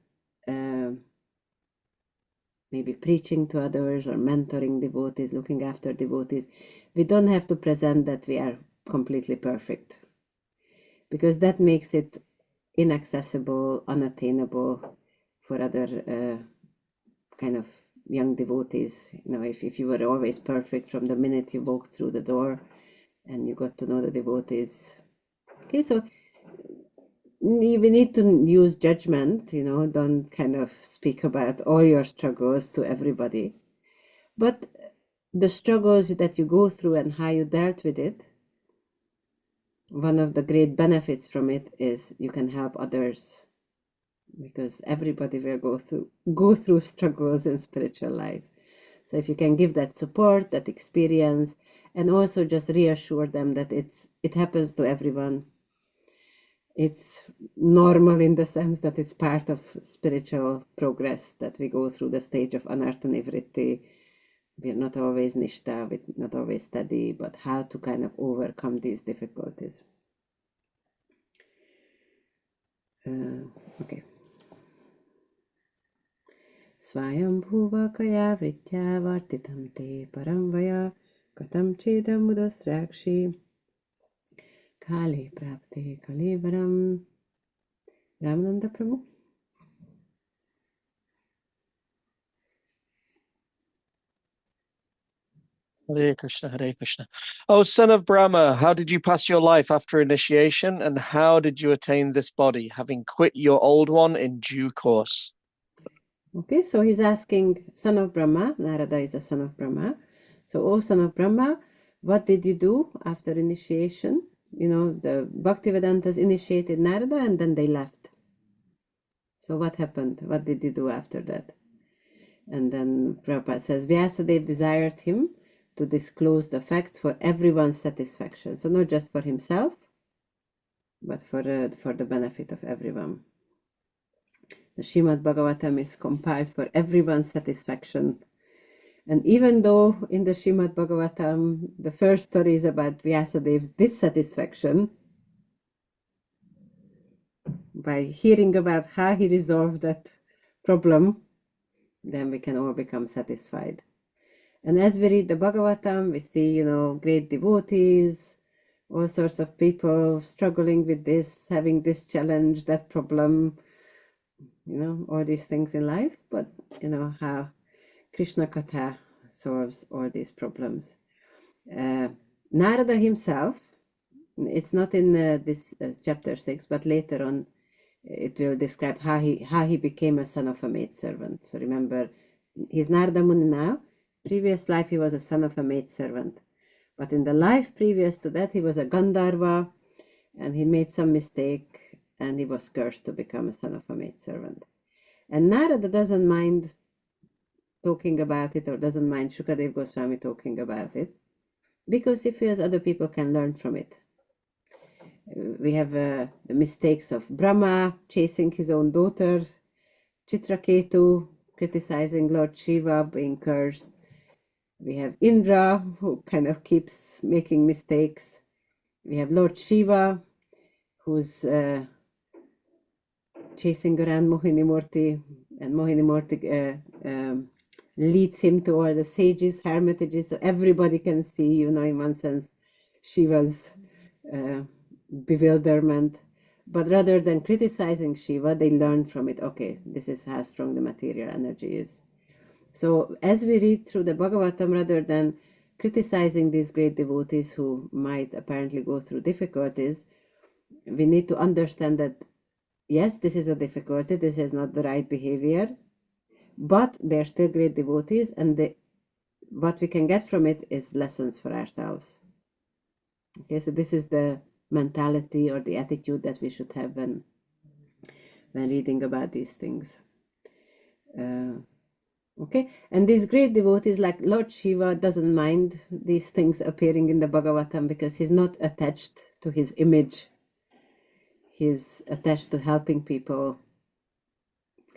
maybe preaching to others or mentoring devotees, looking after devotees, we don't have to present that we are completely perfect, because that makes it inaccessible, unattainable for other kind of young devotees. If you were always perfect from the minute you walked through the door and you got to know the devotees. Okay, so we need to use judgment, don't kind of speak about all your struggles to everybody. But the struggles that you go through and how you dealt with it, one of the great benefits from it is you can help others, because everybody will go through struggles in spiritual life. So if you can give that support, that experience, and also just reassure them that it happens to everyone. It's normal in the sense that it's part of spiritual progress that we go through the stage of anartha nivritti. We're not always nishta, we're not always steady, but how to kind of overcome these difficulties. Okay. Swayam bhuva kaya vritya vartitam te param vaya katam chedam udasrakshi kale prapte kalevaram. Ramananda Prabhu. Hare Krishna, Hare Krishna. O son of Brahma, how did you pass your life after initiation, and how did you attain this body, having quit your old one in due course? Okay, so he's asking, son of Brahma, Narada is a son of Brahma. So, O son of Brahma, what did you do after initiation? The Bhaktivedantas initiated Narada and then they left. So what happened? What did you do after that? And then Prabhupada says, Vyasadeva desired him to disclose the facts for everyone's satisfaction. So not just for himself, but for the benefit of everyone. The Srimad Bhagavatam is compiled for everyone's satisfaction. And even though in the Srimad Bhagavatam, the first story is about Vyasadev's dissatisfaction, by hearing about how he resolved that problem, then we can all become satisfied. And as we read the Bhagavatam, we see, great devotees, all sorts of people struggling with this, having this challenge, that problem, all these things in life. But, how Krishna Katha solves all these problems. Narada himself, it's not in this chapter 6, but later on it will describe how he became a son of a maidservant. So remember, he's Narada Muni now. Previous life he was a son of a maidservant. But in the life previous to that, he was a Gandharva, and he made some mistake, and he was cursed to become a son of a maidservant. And Narada doesn't mind talking about it, or doesn't mind Shukadev Goswami talking about it, because he feels other people can learn from it. We have the mistakes of Brahma chasing his own daughter, Chitraketu criticizing Lord Shiva, being cursed. We have Indra, who kind of keeps making mistakes. We have Lord Shiva, who's chasing around Mohini Murti, and Mohini Murti leads him to all the sages, hermitages, so everybody can see, in one sense, Shiva's bewilderment. But rather than criticizing Shiva, they learn from it. Okay, this is how strong the material energy is. So as we read through the Bhagavatam, rather than criticizing these great devotees who might apparently go through difficulties, we need to understand that, yes, this is a difficulty, this is not the right behavior, but they're still great devotees, and what we can get from it is lessons for ourselves. Okay, so this is the mentality or the attitude that we should have when reading about these things. Okay, and these great devotees like Lord Shiva doesn't mind these things appearing in the Bhagavatam because he's not attached to his image. He's attached to helping people,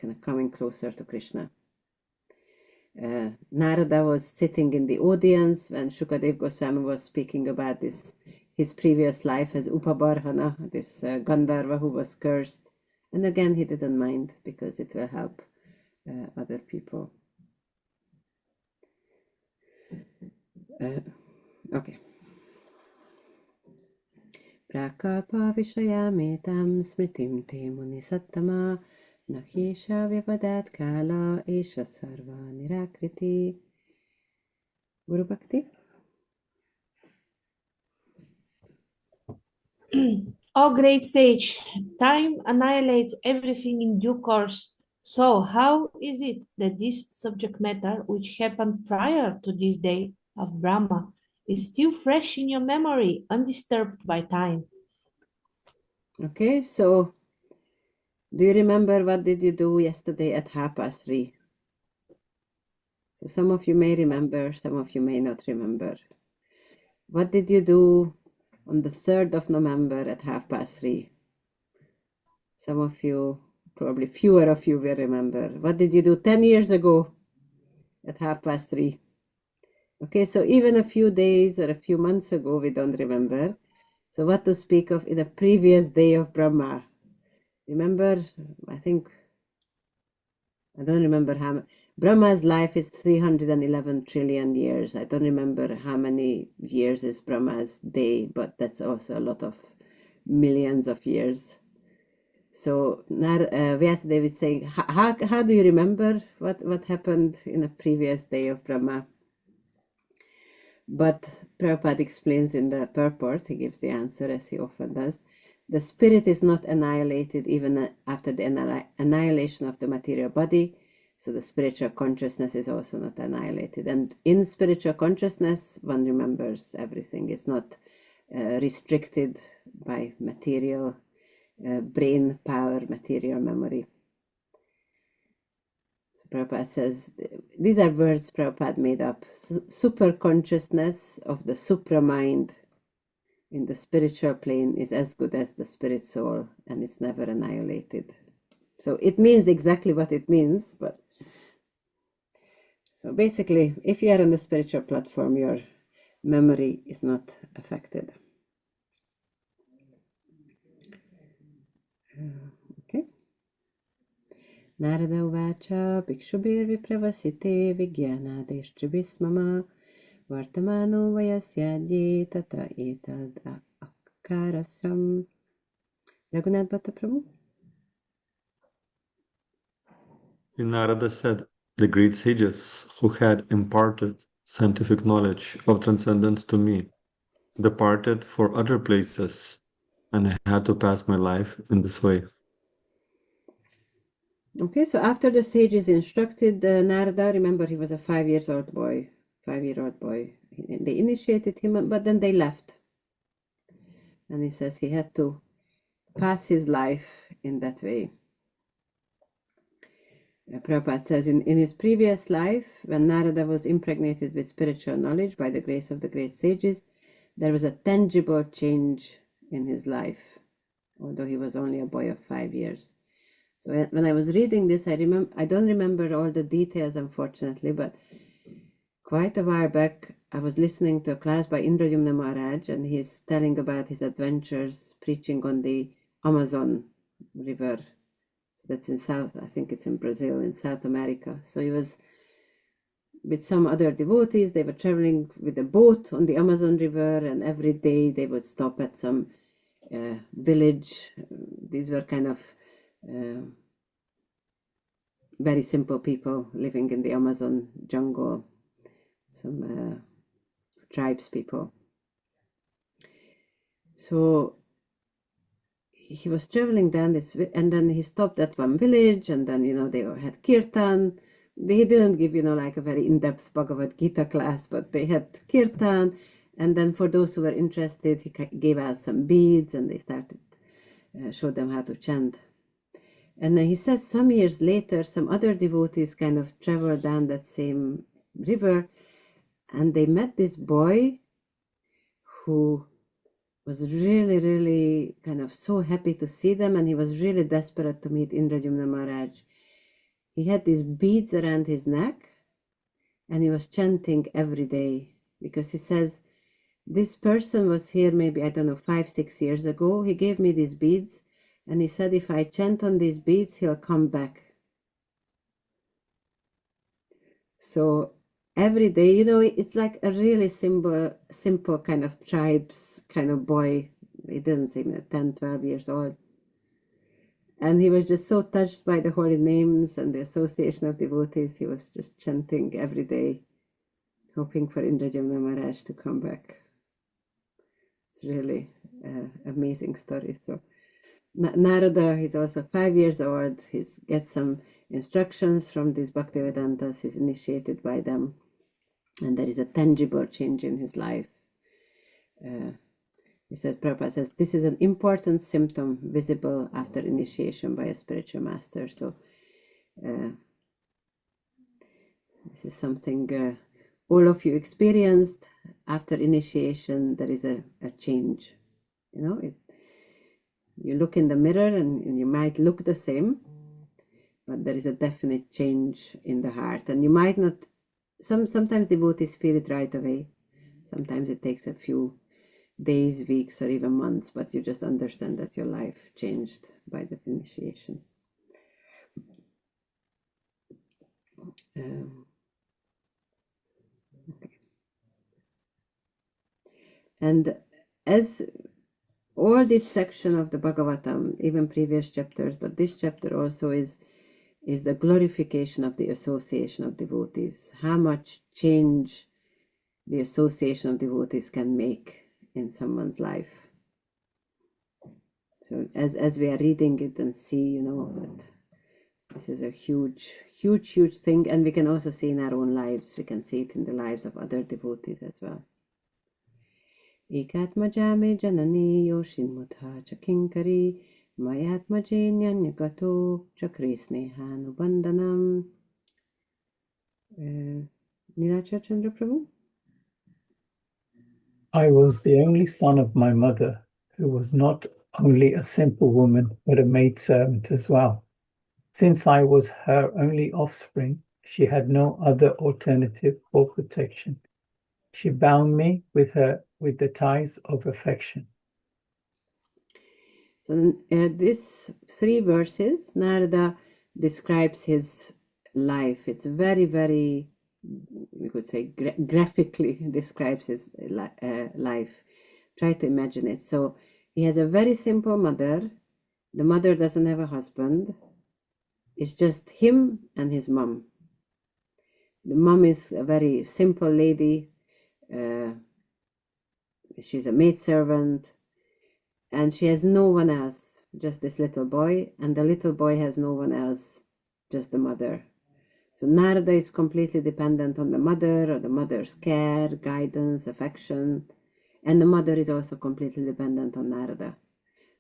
kind of coming closer to Krishna. Narada was sitting in the audience when Shukadev Goswami was speaking about his previous life as Upabarhana, this Gandharva who was cursed. And again, he didn't mind because it will help other people. Okay. Prakalpa Vishayametam Smritim Te Muni Sattama Nahisha Vivadat Kala Esha Sarva Nirakriti. Guru Bhakti? O great sage, time annihilates everything in due course. So how is it that this subject matter, which happened prior to this day of Brahma, is still fresh in your memory, undisturbed by time? Okay, so do you remember what did you do yesterday at 3:30? So some of you may remember, some of you may not remember. What did you do on the 3rd of November at 3:30? Some of you, probably fewer of you will remember. What did you do 10 years ago at 3:30? Okay, so even a few days or a few months ago, we don't remember. So what to speak of in a previous day of Brahma? Remember, I don't remember how. Brahma's life is 311 trillion years. I don't remember how many years is Brahma's day, but that's also a lot of millions of years. So Vyasadeva is saying, how do you remember what happened in a previous day of Brahma? But Prabhupada explains in the purport, he gives the answer as he often does. The spirit is not annihilated even after the annihilation of the material body. So the spiritual consciousness is also not annihilated. And in spiritual consciousness, one remembers everything. It's not restricted by material brain power, material memory. So Prabhupada says, these are words Prabhupada made up. Super consciousness of the supra mind in the spiritual plane is as good as the spirit soul, and it's never annihilated. So it means exactly what it means, but so basically, if you are on the spiritual platform, your memory is not affected. Okay. Narada uvacha bhikshubhirvipravasite vijnanadeshtribhis mama vartamano vayasyadye tata etad akarasam. Raghunath Bhatta Prabhu? Narada said, the great sages who had imparted scientific knowledge of transcendence to me departed for other places, and I had to pass my life in this way. Okay, so after the sages instructed Narada, remember he was a 5-year-old boy. They initiated him, but then they left. And he says he had to pass his life in that way. Prabhupada says in his previous life, when Narada was impregnated with spiritual knowledge by the grace of the great sages, there was a tangible change in his life, although he was only a boy of 5 years. So when I was reading this, I don't remember all the details, unfortunately, but quite a while back, I was listening to a class by Indradyumna Maharaj, and he's telling about his adventures preaching on the Amazon River. So that's in South, I think it's in Brazil, in South America. So he was with some other devotees. They were traveling with a boat on the Amazon River, and every day they would stop at some village. These were kind of very simple people living in the Amazon jungle, some tribes people. So he was traveling down this, and then he stopped at one village, and then, they had kirtan. They didn't give, like a very in-depth Bhagavad Gita class, but they had kirtan. And then for those who were interested, he gave out some beads, and they started, showed them how to chant. And then he says some years later, some other devotees kind of traveled down that same river, and they met this boy who was really, really kind of so happy to see them, and he was really desperate to meet Indradyumna Maharaj. He had these beads around his neck, and he was chanting every day, because he says, this person was here maybe, 5-6 years ago. He gave me these beads, and he said, if I chant on these beads, he'll come back. So every day, it's like a really simple kind of tribes kind of boy. He didn't seem 10, 12 years old. And he was just so touched by the holy names and the association of devotees. He was just chanting every day, hoping for Indradyumna Maharaj to come back. It's really an amazing story. So Narada, he's also 5 years old. He gets some instructions from these Bhaktivedantas. He's initiated by them. And there is a tangible change in his life. He said, Prabhupada says, this is an important symptom visible after initiation by a spiritual master. So this is something all of you experienced. After initiation, there is a change. You look in the mirror and you might look the same, but there is a definite change in the heart. And you might not, sometimes devotees feel it right away. Sometimes it takes a few days, weeks, or even months, but you just understand that your life changed by that initiation. Okay. And as all this section of the Bhagavatam, even previous chapters, but this chapter also is the glorification of the association of devotees. How much change the association of devotees can make in someone's life. So as we are reading it and see, that this is a huge, huge, huge thing, and we can also see in our own lives. We can see it in the lives of other devotees as well. Ekatmajame janani yoshinmutha chakinkari mayatmaje nyanyagato chakresnehanu bandhanam. Nilachar Chandra Prabhu? I was the only son of my mother, who was not only a simple woman, but a maidservant as well. Since I was her only offspring, she had no other alternative for protection. She bound me with the ties of affection. So these 3 verses, Narada describes his life. It's very, very, we could say, graphically describes his life. Try to imagine it. So he has a very simple mother. The mother doesn't have a husband. It's just him and his mom. The mom is a very simple lady. She's a maidservant. And she has no one else, just this little boy, and the little boy has no one else, just the mother. So Narada is completely dependent on the mother, or the mother's care, guidance, affection, and the mother is also completely dependent on Narada.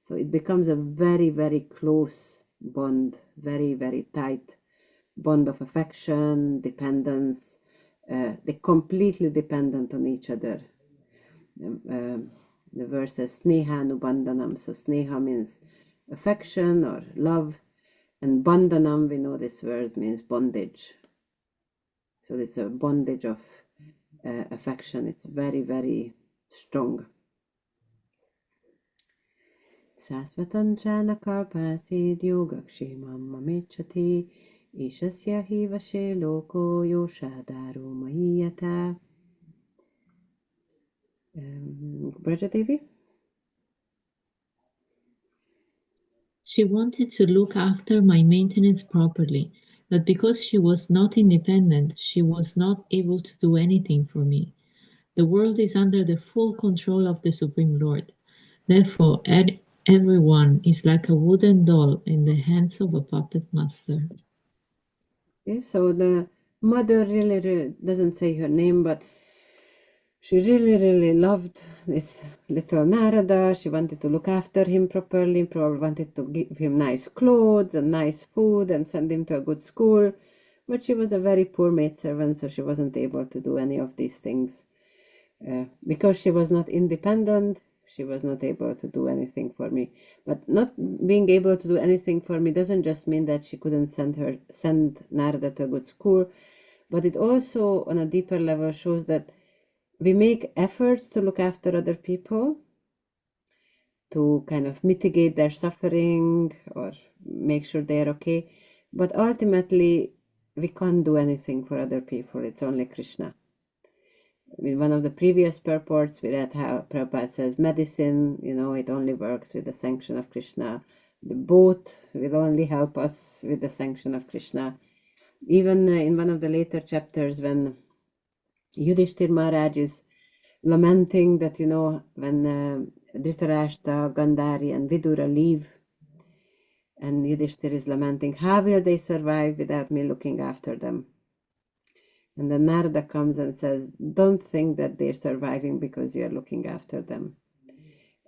So it becomes a very, very close bond, very, very tight bond of affection, dependence. They're completely dependent on each other. The verse says sneha nubandhanam. So sneha means affection or love, and bandhanam, we know this word means bondage. So it's a bondage of affection. It's very, very strong. Sasvatan chana karpasid yogakshemam mamechati ishasya hi vashe loko yoshadaru mahiyata. Braja Devi? She wanted to look after my maintenance properly, but because she was not independent, she was not able to do anything for me. The world is under the full control of the Supreme Lord. Therefore, everyone is like a wooden doll in the hands of a puppet master. Okay, so the mother really doesn't say her name, but she really loved this little Narada. She wanted to look after him properly, probably wanted to give him nice clothes and nice food and send him to a good school. But she was a very poor maidservant, so she wasn't able to do any of these things. Because she was not independent, she was not able to do anything for me. But not being able to do anything for me doesn't just mean that she couldn't send Narada to a good school, but it also, on a deeper level, shows that we make efforts to look after other people, to kind of mitigate their suffering or make sure they're okay. But ultimately, we can't do anything for other people. It's only Krishna. In one of the previous purports, we read how Prabhupada says medicine, it only works with the sanction of Krishna. The boat will only help us with the sanction of Krishna. Even in one of the later chapters, when Yudhishthir Maharaj is lamenting that, when Dhritarashtra, Gandhari, and Vidura leave, and Yudhishthir is lamenting, how will they survive without me looking after them? And then Narada comes and says, don't think that they're surviving because you're looking after them.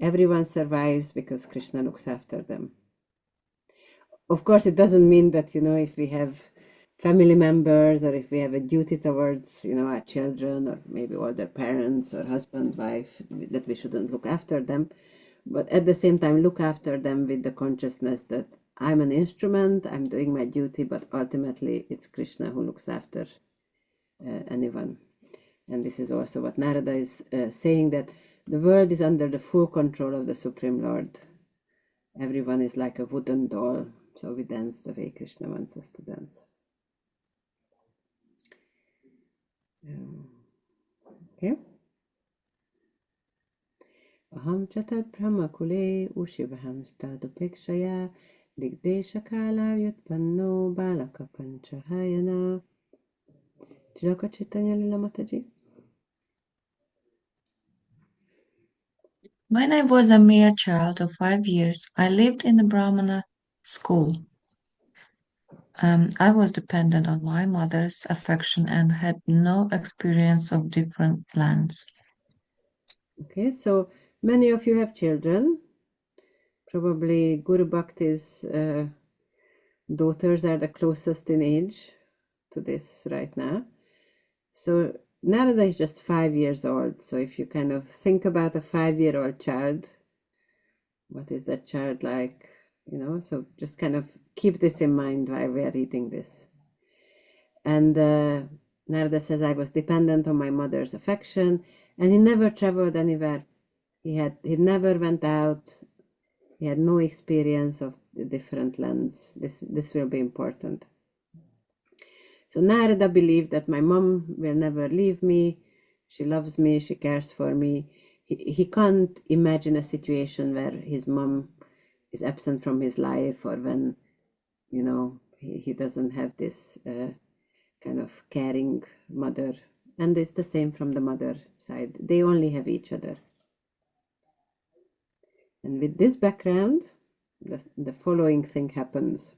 Everyone survives because Krishna looks after them. Of course, it doesn't mean that, if we have family members or if we have a duty towards, our children or maybe older parents or husband, wife, that we shouldn't look after them. But at the same time, look after them with the consciousness that I'm an instrument, I'm doing my duty, but ultimately it's Krishna who looks after anyone. And this is also what Narada is saying, that the world is under the full control of the Supreme Lord. Everyone is like a wooden doll, so we dance the way Krishna wants us to dance. Okay. Aham chatat brahmakule ushivaham stadupekshaya digdesha kala yutpanno balaka panchahayana. Tilaka Chaitanya Lila Mataji. When I was a mere child of 5 years, I lived in a Brahmana school. I was dependent on my mother's affection and had no experience of different lands. Okay, so many of you have children. Probably Guru Bhakti's daughters are the closest in age to this right now. So Narada is just 5 years old. So if you kind of think about a 5-year-old child, what is that child like? So just kind of keep this in mind while we are reading this. And Narada says, I was dependent on my mother's affection, and he never traveled anywhere. He never went out. He had no experience of the different lands. This will be important. So Narada believed that my mom will never leave me. She loves me. She cares for me. He can't imagine a situation where his mom is absent from his life, or when, you know, he doesn't have this kind of caring mother. And it's the same from the mother side. They only have each other. And with this background, the following thing happens.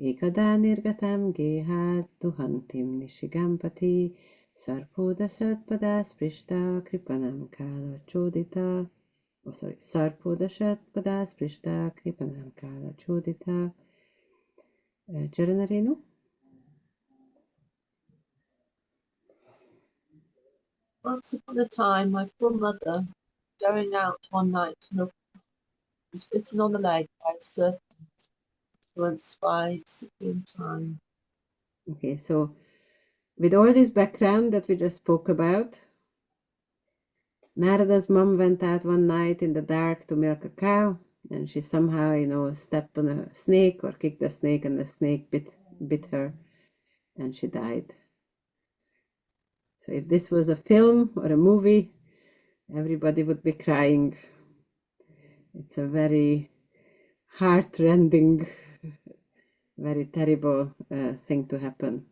Ekada nirgatam gehat duhantim nishigampati sarpoda satpada sprishta kripanam kala chodita. Oh, sorry. Sarpoda satpada sprishta kripanam kala chodita. Charanarenu? Once upon a time, my poor mother, going out one night to milk, was bitten on the leg by a serpent, influenced by supreme time. Okay, so with all this background that we just spoke about, Narada's mom went out one night in the dark to milk a cow, and she somehow, you know, stepped on a snake or kicked a snake, and the snake bit her, and she died. So if this was a film or a movie, everybody would be crying. It's a very heart-rending, very terrible thing to happen.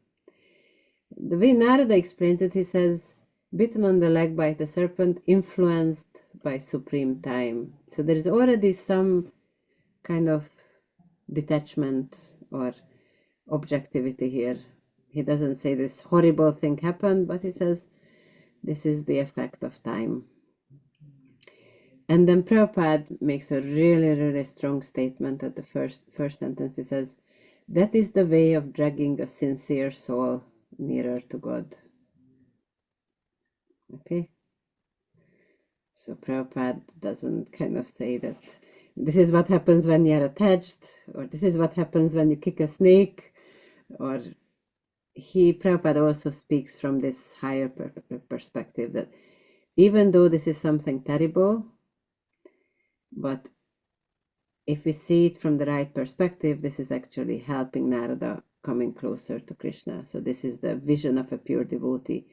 The way Narada explains it, he says, bitten on the leg by the serpent, influenced by supreme time. So there is already some kind of detachment or objectivity here. He doesn't say this horrible thing happened, but he says this is the effect of time. And then Prabhupada makes a really, really strong statement at the first sentence. He says, that is the way of dragging a sincere soul nearer to God. Okay? So Prabhupada doesn't kind of say that this is what happens when you're attached, or this is what happens when you kick a snake, or Prabhupada also speaks from this higher perspective that even though this is something terrible, but if we see it from the right perspective, this is actually helping Narada coming closer to Krishna. So this is the vision of a pure devotee.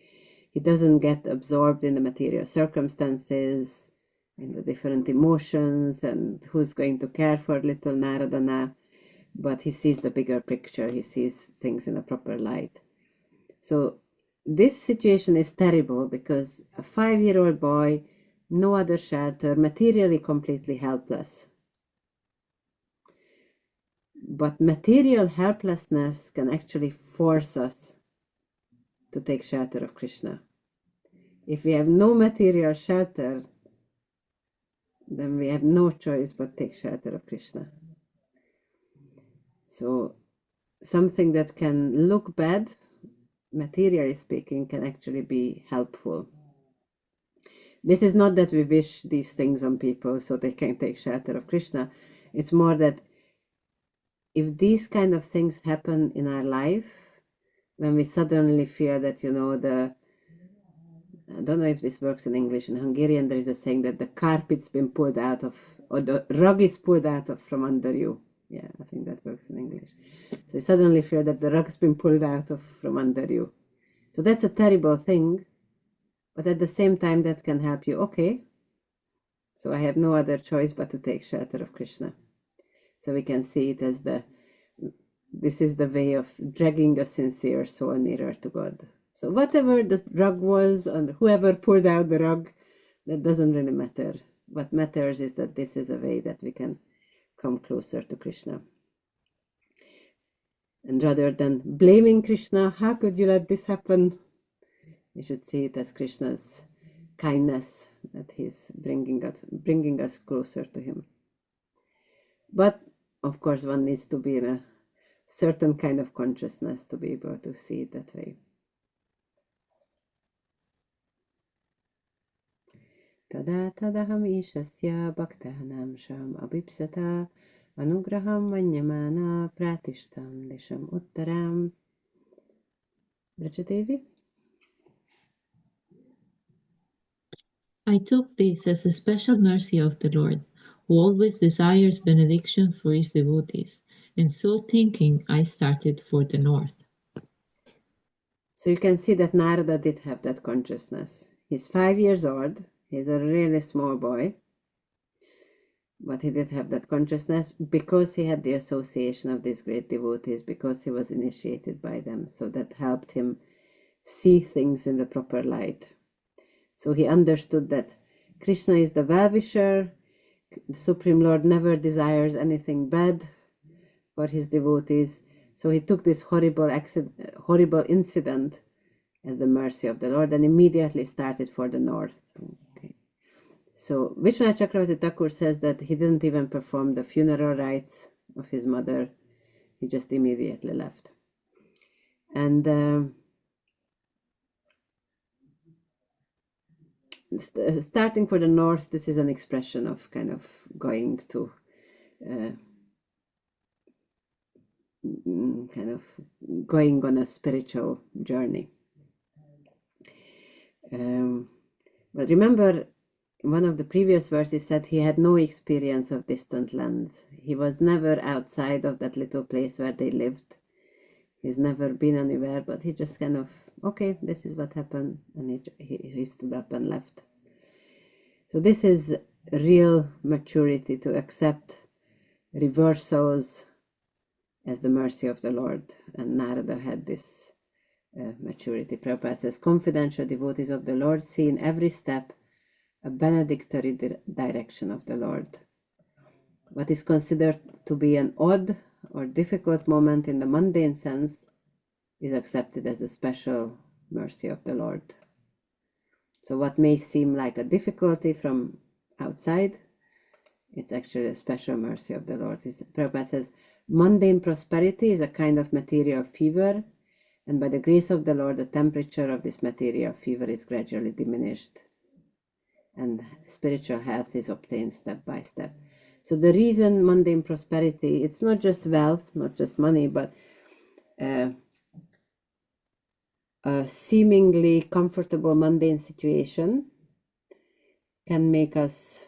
He doesn't get absorbed in the material circumstances, in the different emotions, and who's going to care for little Narada now, but he sees the bigger picture. He sees things in a proper light. So this situation is terrible because a 5-year-old boy, no other shelter, materially completely helpless. But material helplessness can actually force us to take shelter of Krishna. If we have no material shelter, then we have no choice but take shelter of Krishna. So something that can look bad, materially speaking, can actually be helpful. This is not that we wish these things on people so they can take shelter of Krishna. It's more that if these kind of things happen in our life, when we suddenly feel that, you know, I don't know if this works in English. In Hungarian, there is a saying that the carpet's been pulled out of, or the rug is pulled out of from under you. Yeah, I think that works in English. So you suddenly feel that the rug's been pulled out of from under you. So that's a terrible thing, but at the same time, that can help you. Okay, so I have no other choice but to take shelter of Krishna. So we can see it as this is the way of dragging a sincere soul nearer to God. So whatever the rug was and whoever pulled out the rug, that doesn't really matter. What matters is that this is a way that we can come closer to Krishna. And rather than blaming Krishna, how could you let this happen? We should see it as Krishna's kindness, that he's bringing us closer to him. But of course, one needs to be in a certain kind of consciousness to be able to see it that way. Tada tadaham ishasya bhaktanam sham abhipsata Anugraham Vanyamana Pratishtam Disham Uttaram. Rajadevi? I took this as a special mercy of the Lord, who always desires benediction for his devotees, and so thinking, I started for the north. So you can see that Narada did have that consciousness. He's 5 years old, he's a really small boy, but he did have that consciousness because he had the association of these great devotees, because he was initiated by them. So that helped him see things in the proper light. So he understood that Krishna is the well-wisher, the Supreme Lord never desires anything bad for his devotees. So he took this horrible incident as the mercy of the Lord and immediately started for the north. Okay. So Vishwanath Chakravarti Thakur says that he didn't even perform the funeral rites of his mother. He just immediately left. And starting for the north, this is an expression of kind of going to kind of going on a spiritual journey. But remember, one of the previous verses said he had no experience of distant lands. He was never outside of that little place where they lived. He's never been anywhere, but he just kind of, okay, this is what happened, and he stood up and left. So this is real maturity, to accept reversals as the mercy of the Lord, and Narada had this maturity. Prabhupada says, confidential devotees of the Lord see in every step a benedictory direction of the Lord. What is considered to be an odd or difficult moment in the mundane sense is accepted as the special mercy of the Lord. So what may seem like a difficulty from outside, it's actually a special mercy of the Lord. Prabhupada says, mundane prosperity is a kind of material fever, and by the grace of the Lord, the temperature of this material fever is gradually diminished, and spiritual health is obtained step by step. So the reason mundane prosperity, it's not just wealth, not just money, but a seemingly comfortable mundane situation can make us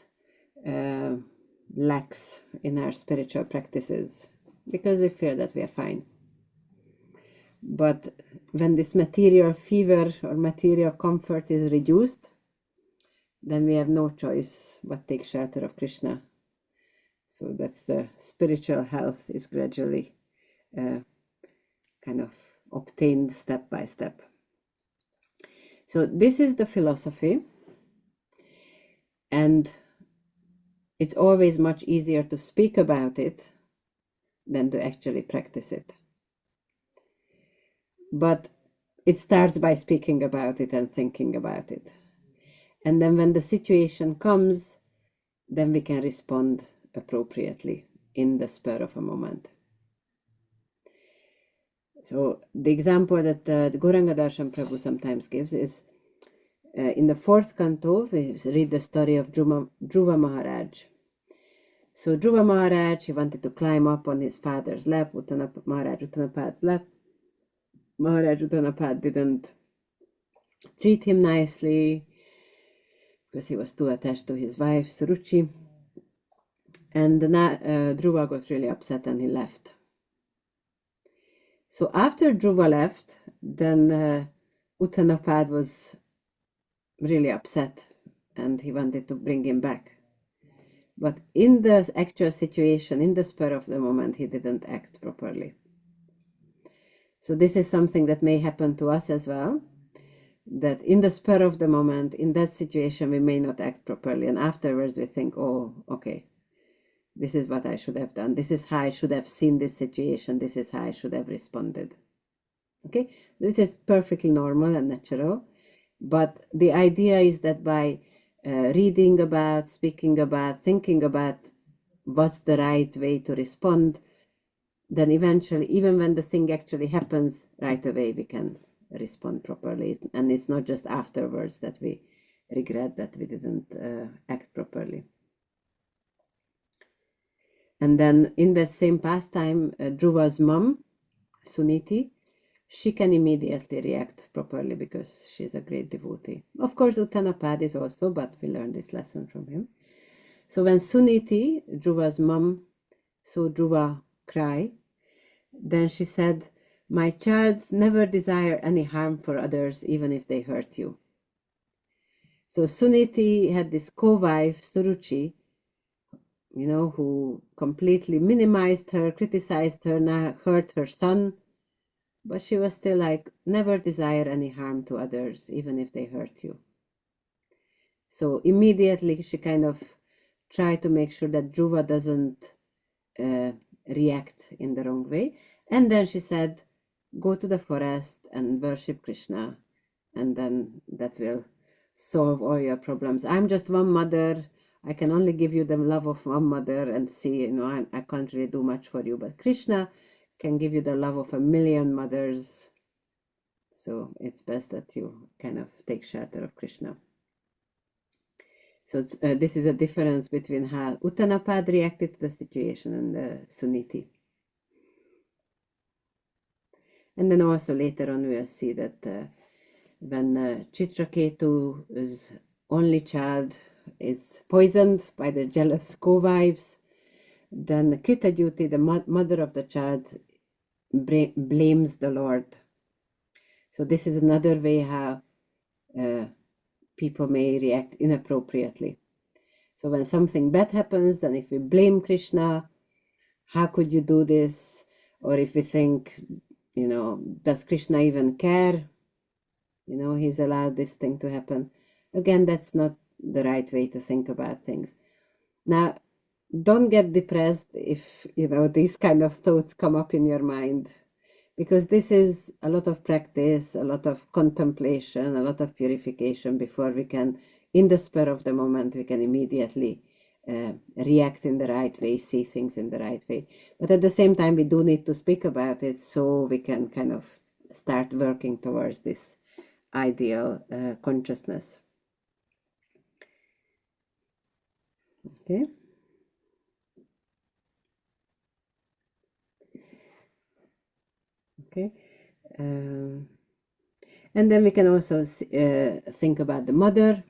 lax in our spiritual practices because we feel that we are fine. But when this material fever or material comfort is reduced, then we have no choice but take shelter of Krishna. So that's the spiritual health is gradually kind of obtained step by step. So this is the philosophy, and it's always much easier to speak about it than to actually practice it. But it starts by speaking about it and thinking about it. And then when the situation comes, then we can respond appropriately in the spur of a moment. So the example that the Gauranga Darshan Prabhu sometimes gives is in the 4th canto, we read the story of Dhruva Maharaj. So Dhruva Maharaj, he wanted to climb up on his father's lap, Maharaj Uttanapad's lap. Maharaj Uttanapad didn't treat him nicely because he was too attached to his wife, Suruchi. And Dhruva got really upset and he left. So after Dhruva left, then Uttanapad was really upset and he wanted to bring him back. But in the actual situation, in the spur of the moment, he didn't act properly. So this is something that may happen to us as well, that in the spur of the moment, in that situation, we may not act properly. And afterwards we think, oh, okay, this is what I should have done. This is how I should have seen this situation. This is how I should have responded. Okay, this is perfectly normal and natural. But the idea is that by reading about, speaking about, thinking about what's the right way to respond, then eventually, even when the thing actually happens, right away we can respond properly. And it's not just afterwards that we regret that we didn't act properly. And then in that same pastime, Dhruva's mom, Suniti, she can immediately react properly because she's a great devotee. Of course, Uttanapad is also, but we learned this lesson from him. So when Suniti, Dhruva's mom, saw Dhruva cry, then she said, "My child, never desire any harm for others, even if they hurt you." So Suniti had this co-wife, Suruchi, who completely minimized her, criticized her, hurt her son, but she was still like, never desire any harm to others, even if they hurt you. So immediately she kind of tried to make sure that Dhruva doesn't react in the wrong way. And then she said, go to the forest and worship Krishna, and then that will solve all your problems. I'm just one mother. I can only give you the love of one mother and see, I can't really do much for you, but Krishna can give you the love of 1,000,000 mothers. So it's best that you kind of take shelter of Krishna. So this is a difference between how Uttanapad reacted to the situation and Suniti. And then also later on we'll see that when Chitraketu's only child is poisoned by the jealous co-wives, then Kritadyuti, the mother of the child, blames the Lord. So this is another way how people may react inappropriately. So when something bad happens, then if we blame Krishna, how could you do this? Or if we think, does Krishna even care? He's allowed this thing to happen. Again, that's not the right way to think about things. Now, don't get depressed if, these kind of thoughts come up in your mind, because this is a lot of practice, a lot of contemplation, a lot of purification before we can, in the spur of the moment, we can immediately react in the right way, see things in the right way. But at the same time, we do need to speak about it so we can kind of start working towards this ideal consciousness. Okay. Okay. And then we can also think about the mother.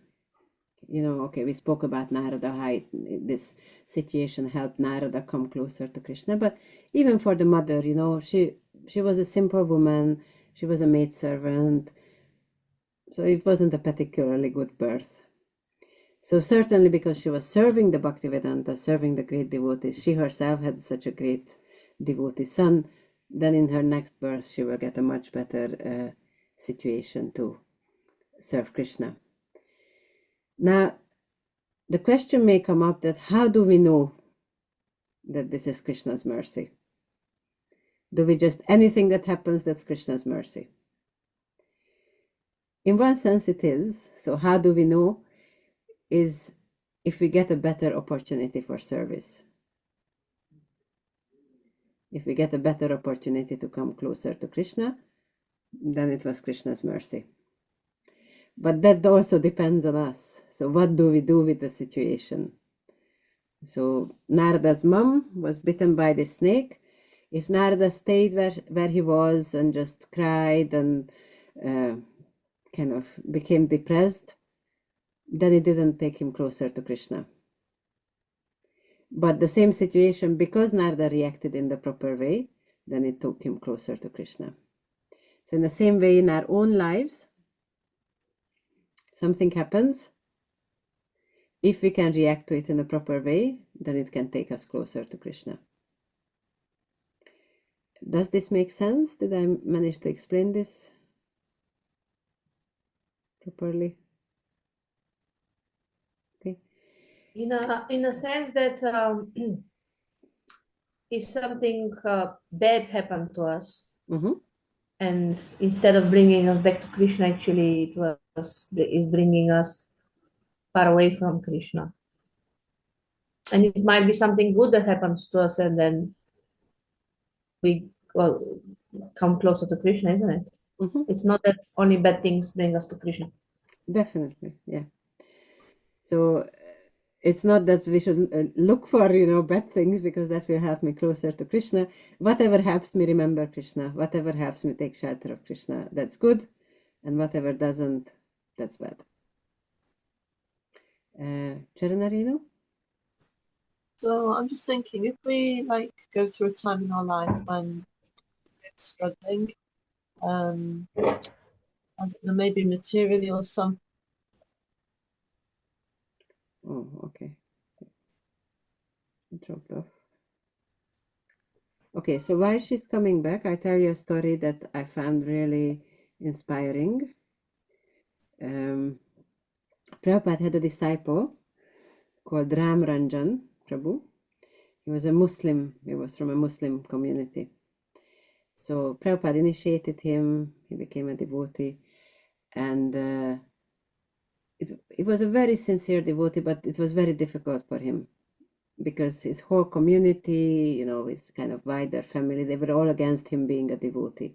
Okay, we spoke about Narada, how this situation helped Narada come closer to Krishna. But even for the mother, she was a simple woman. She was a maidservant. So it wasn't a particularly good birth. So certainly because she was serving the Bhaktivedanta, serving the great devotees, she herself had such a great devotee son, then in her next birth she will get a much better situation to serve Krishna. Now, the question may come up that how do we know that this is Krishna's mercy? Do we just, anything that happens, that's Krishna's mercy? In one sense it is. So how do we know? Is if we get a better opportunity for service. If we get a better opportunity to come closer to Krishna, then it was Krishna's mercy. But that also depends on us. So what do we do with the situation? So Narada's mom was bitten by the snake. If Narada stayed where he was and just cried and kind of became depressed, then it didn't take him closer to Krishna. But the same situation, because Narada reacted in the proper way, then it took him closer to Krishna. So in the same way, in our own lives, something happens. If we can react to it in a proper way, then it can take us closer to Krishna. Does this make sense? Did I manage to explain this properly? Okay. In a sense that if something bad happened to us, and instead of bringing us back to Krishna, actually it is bringing us far away from Krishna. And it might be something good that happens to us, and then we come closer to Krishna, isn't it? It's not that only bad things bring us to Krishna. Definitely, yeah. So it's not that we should look for, bad things, because that will help me closer to Krishna. Whatever helps me remember Krishna, whatever helps me take shelter of Krishna, that's good. And whatever doesn't, that's bad. Charanarino? So I'm just thinking, if we like go through a time in our life when we're struggling, I don't know, maybe materially or something. Oh, okay. It dropped off. Okay, so while she's coming back, I tell you a story that I found really inspiring. Prabhupada had a disciple called Ram Ranjan Prabhu. He was a Muslim. He was from a Muslim community. So Prabhupada initiated him. He became a devotee. And it was a very sincere devotee, but it was very difficult for him because his whole community, his kind of wider family, they were all against him being a devotee.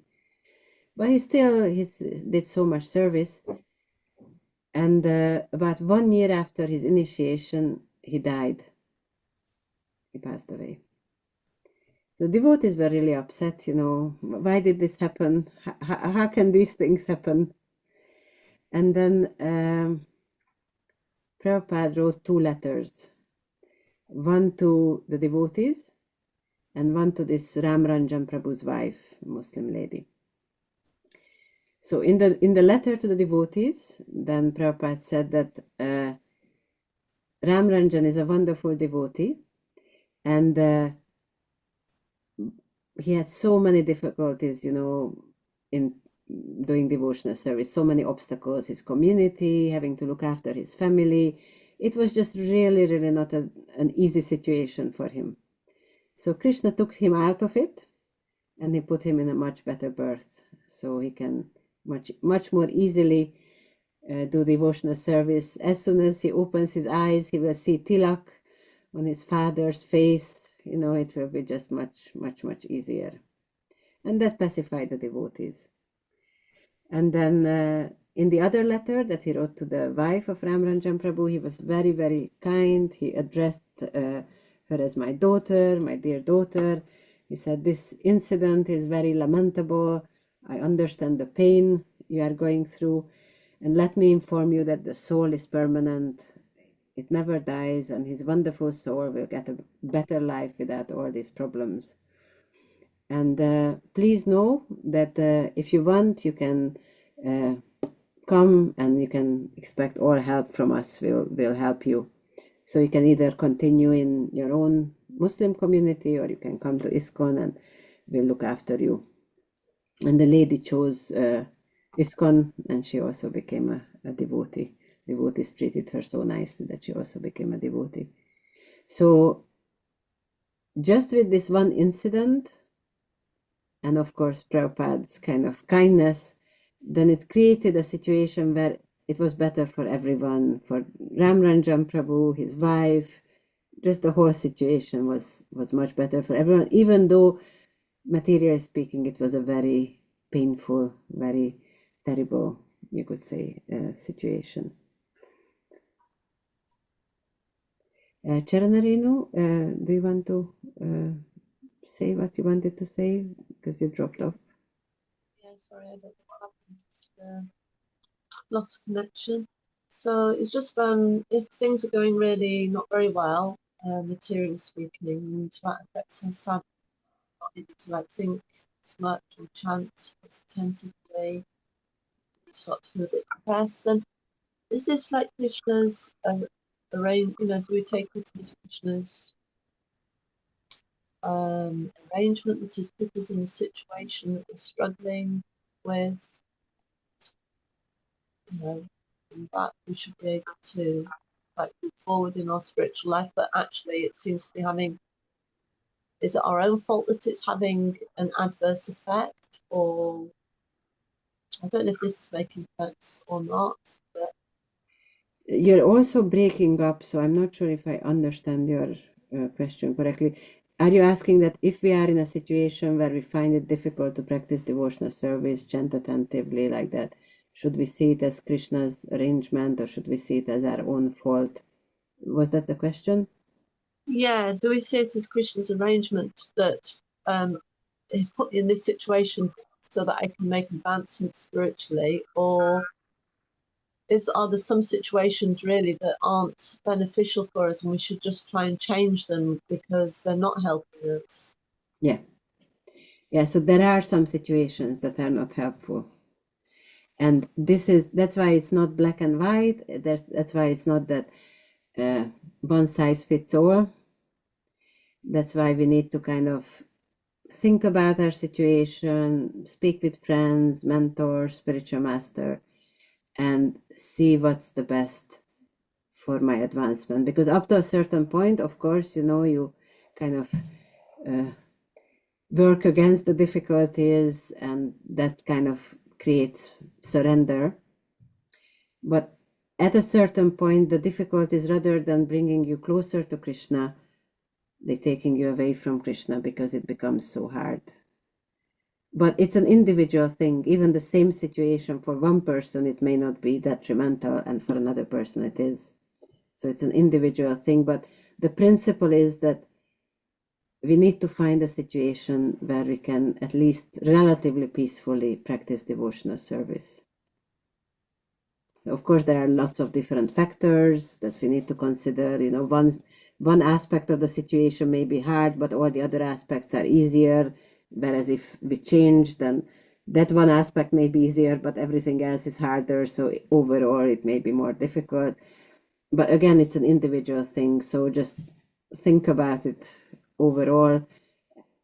But he did so much service. And about 1 year after his initiation, he died. He passed away. So devotees were really upset, why did this happen? How can these things happen? And then Prabhupada wrote 2 letters, one to the devotees and one to this Ram Ranjan Prabhu's wife, a Muslim lady. So in the letter to the devotees, then Prabhupada said that Ram Ranjan is a wonderful devotee, and he has so many difficulties, in doing devotional service, so many obstacles, his community, having to look after his family. It was just really, really not an easy situation for him. So Krishna took him out of it, and he put him in a much better berth, so he can much more easily do devotional service. As soon as he opens his eyes, he will see tilak on his father's face. It will be just much, much, much easier. And that pacified the devotees. And then in the other letter that he wrote to the wife of Ram Ranjan Prabhu, he was very, very kind. He addressed her as my daughter, my dear daughter. He said, this incident is very lamentable. I understand the pain you are going through. And let me inform you that the soul is permanent. It never dies, and his wonderful soul will get a better life without all these problems. And please know that if you want, you can come and you can expect all help from us. We'll help you. So you can either continue in your own Muslim community, or you can come to ISKCON and we'll look after you. And the lady chose ISKCON, and she also became a devotee. Devotees treated her so nicely that she also became a devotee. So just with this one incident, and of course Prabhupada's kind of kindness, then it created a situation where it was better for everyone, for Ram Ranjan Prabhu, his wife. Just the whole situation was much better for everyone, even though, materially speaking, it was a very painful, very terrible, you could say, situation. Charanarino, do you want to say what you wanted to say? Because you dropped off. Yeah, sorry, I don't know what happened. Lost connection. So it's just if things are going really not very well, materially speaking, and that affects our sadness, not able to think as much or chant as attentively, start to feel a bit depressed, then is this like Krishna's do we take it as Krishna's arrangement that has put us in a situation that we're struggling with, and that we should be able to move forward in our spiritual life, but actually it seems to be is it our own fault that it's having an adverse effect? Or I don't know if this is making sense or not, but you're also breaking up, so I'm not sure if I understand your question correctly. Are you asking that if we are in a situation where we find it difficult to practice devotional service, chant attentively like that, should we see it as Krishna's arrangement, or should we see it as our own fault? Was that the question? Yeah, do we see it as Krishna's arrangement that he's put me in this situation so that I can make advancements spiritually, or are there some situations really that aren't beneficial for us and we should just try and change them because they're not helping us? Yeah. Yeah, so there are some situations that are not helpful. And that's why it's not black and white. That's why it's not that one size fits all. That's why we need to kind of think about our situation, speak with friends, mentors, spiritual master, and see what's the best for my advancement. Because up to a certain point, of course, you kind of work against the difficulties, and that kind of creates surrender. But at a certain point, the difficulties, rather than bringing you closer to Krishna, they're taking you away from Krishna because it becomes so hard. But it's an individual thing. Even the same situation for one person, it may not be detrimental, and for another person it is. So it's an individual thing. But the principle is that we need to find a situation where we can at least relatively peacefully practice devotional service. Of course, there are lots of different factors that we need to consider. One aspect of the situation may be hard, but all the other aspects are easier. Whereas if we change, then that one aspect may be easier, but everything else is harder. So overall, it may be more difficult. But again, it's an individual thing. So just think about it overall.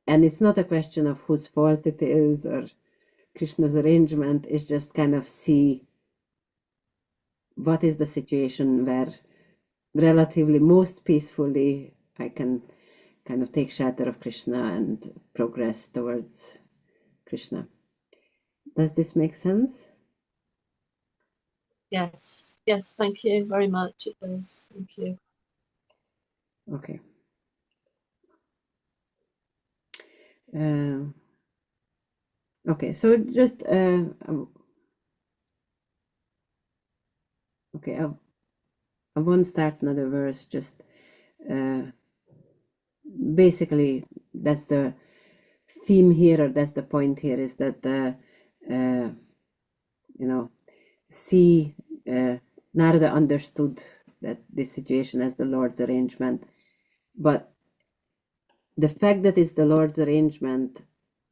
And it's not a question of whose fault it is or Krishna's arrangement. It's just kind of see what is the situation where relatively most peacefully I can kind of take shelter of Krishna and progress towards Krishna. Does this make sense? Yes, thank you very much. It does. Thank you. Okay. Okay, so just okay, I won't start another verse. Just basically, that's the theme here, or that's the point here, is that see, Narada understood that this situation as the Lord's arrangement, but the fact that it's the Lord's arrangement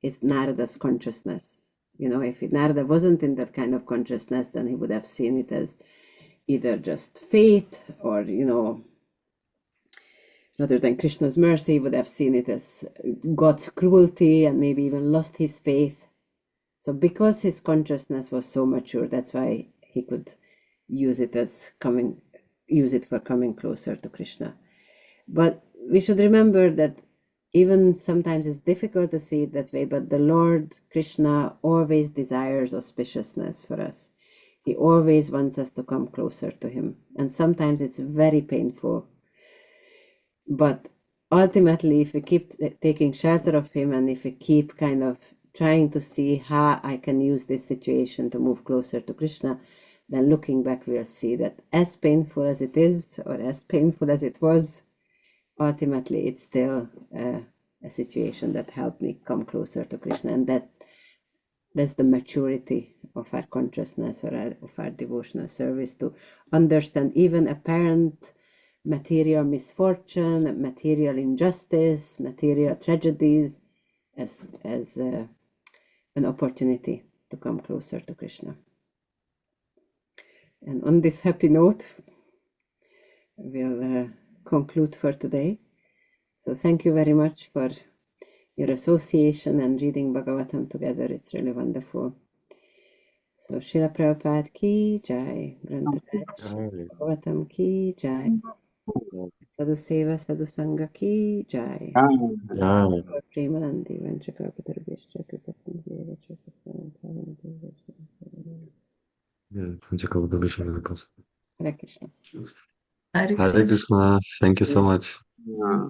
is Narada's consciousness. If Narada wasn't in that kind of consciousness, then he would have seen it as either just fate, or rather than Krishna's mercy, he would have seen it as God's cruelty, and maybe even lost his faith. So because his consciousness was so mature, that's why he could use it for coming closer to Krishna. But we should remember that even sometimes it's difficult to see it that way, but the Lord Krishna always desires auspiciousness for us. He always wants us to come closer to him. And sometimes it's very painful. But ultimately, if we keep taking shelter of him, and if we keep kind of trying to see how I can use this situation to move closer to Krishna, then looking back, we'll see that as painful as it is, or as painful as it was, ultimately it's still a situation that helped me come closer to Krishna. And that's the maturity of our consciousness, or of our devotional service, to understand even apparent material misfortune, material injustice, material tragedies as an opportunity to come closer to Krishna. And on this happy note, we'll conclude for today. So thank you very much for your association and reading Bhagavatam together. It's really wonderful. So Srila Prabhupada ki jai, Grantaraj Bhagavatam ki jai, Sadhu Seva Sadhu Sangha ki jai, Premanandi Vanchakapatara Vishya Kripasindhya Hare Krishna. Hare Hare Krishna. Thank you so much. Yeah.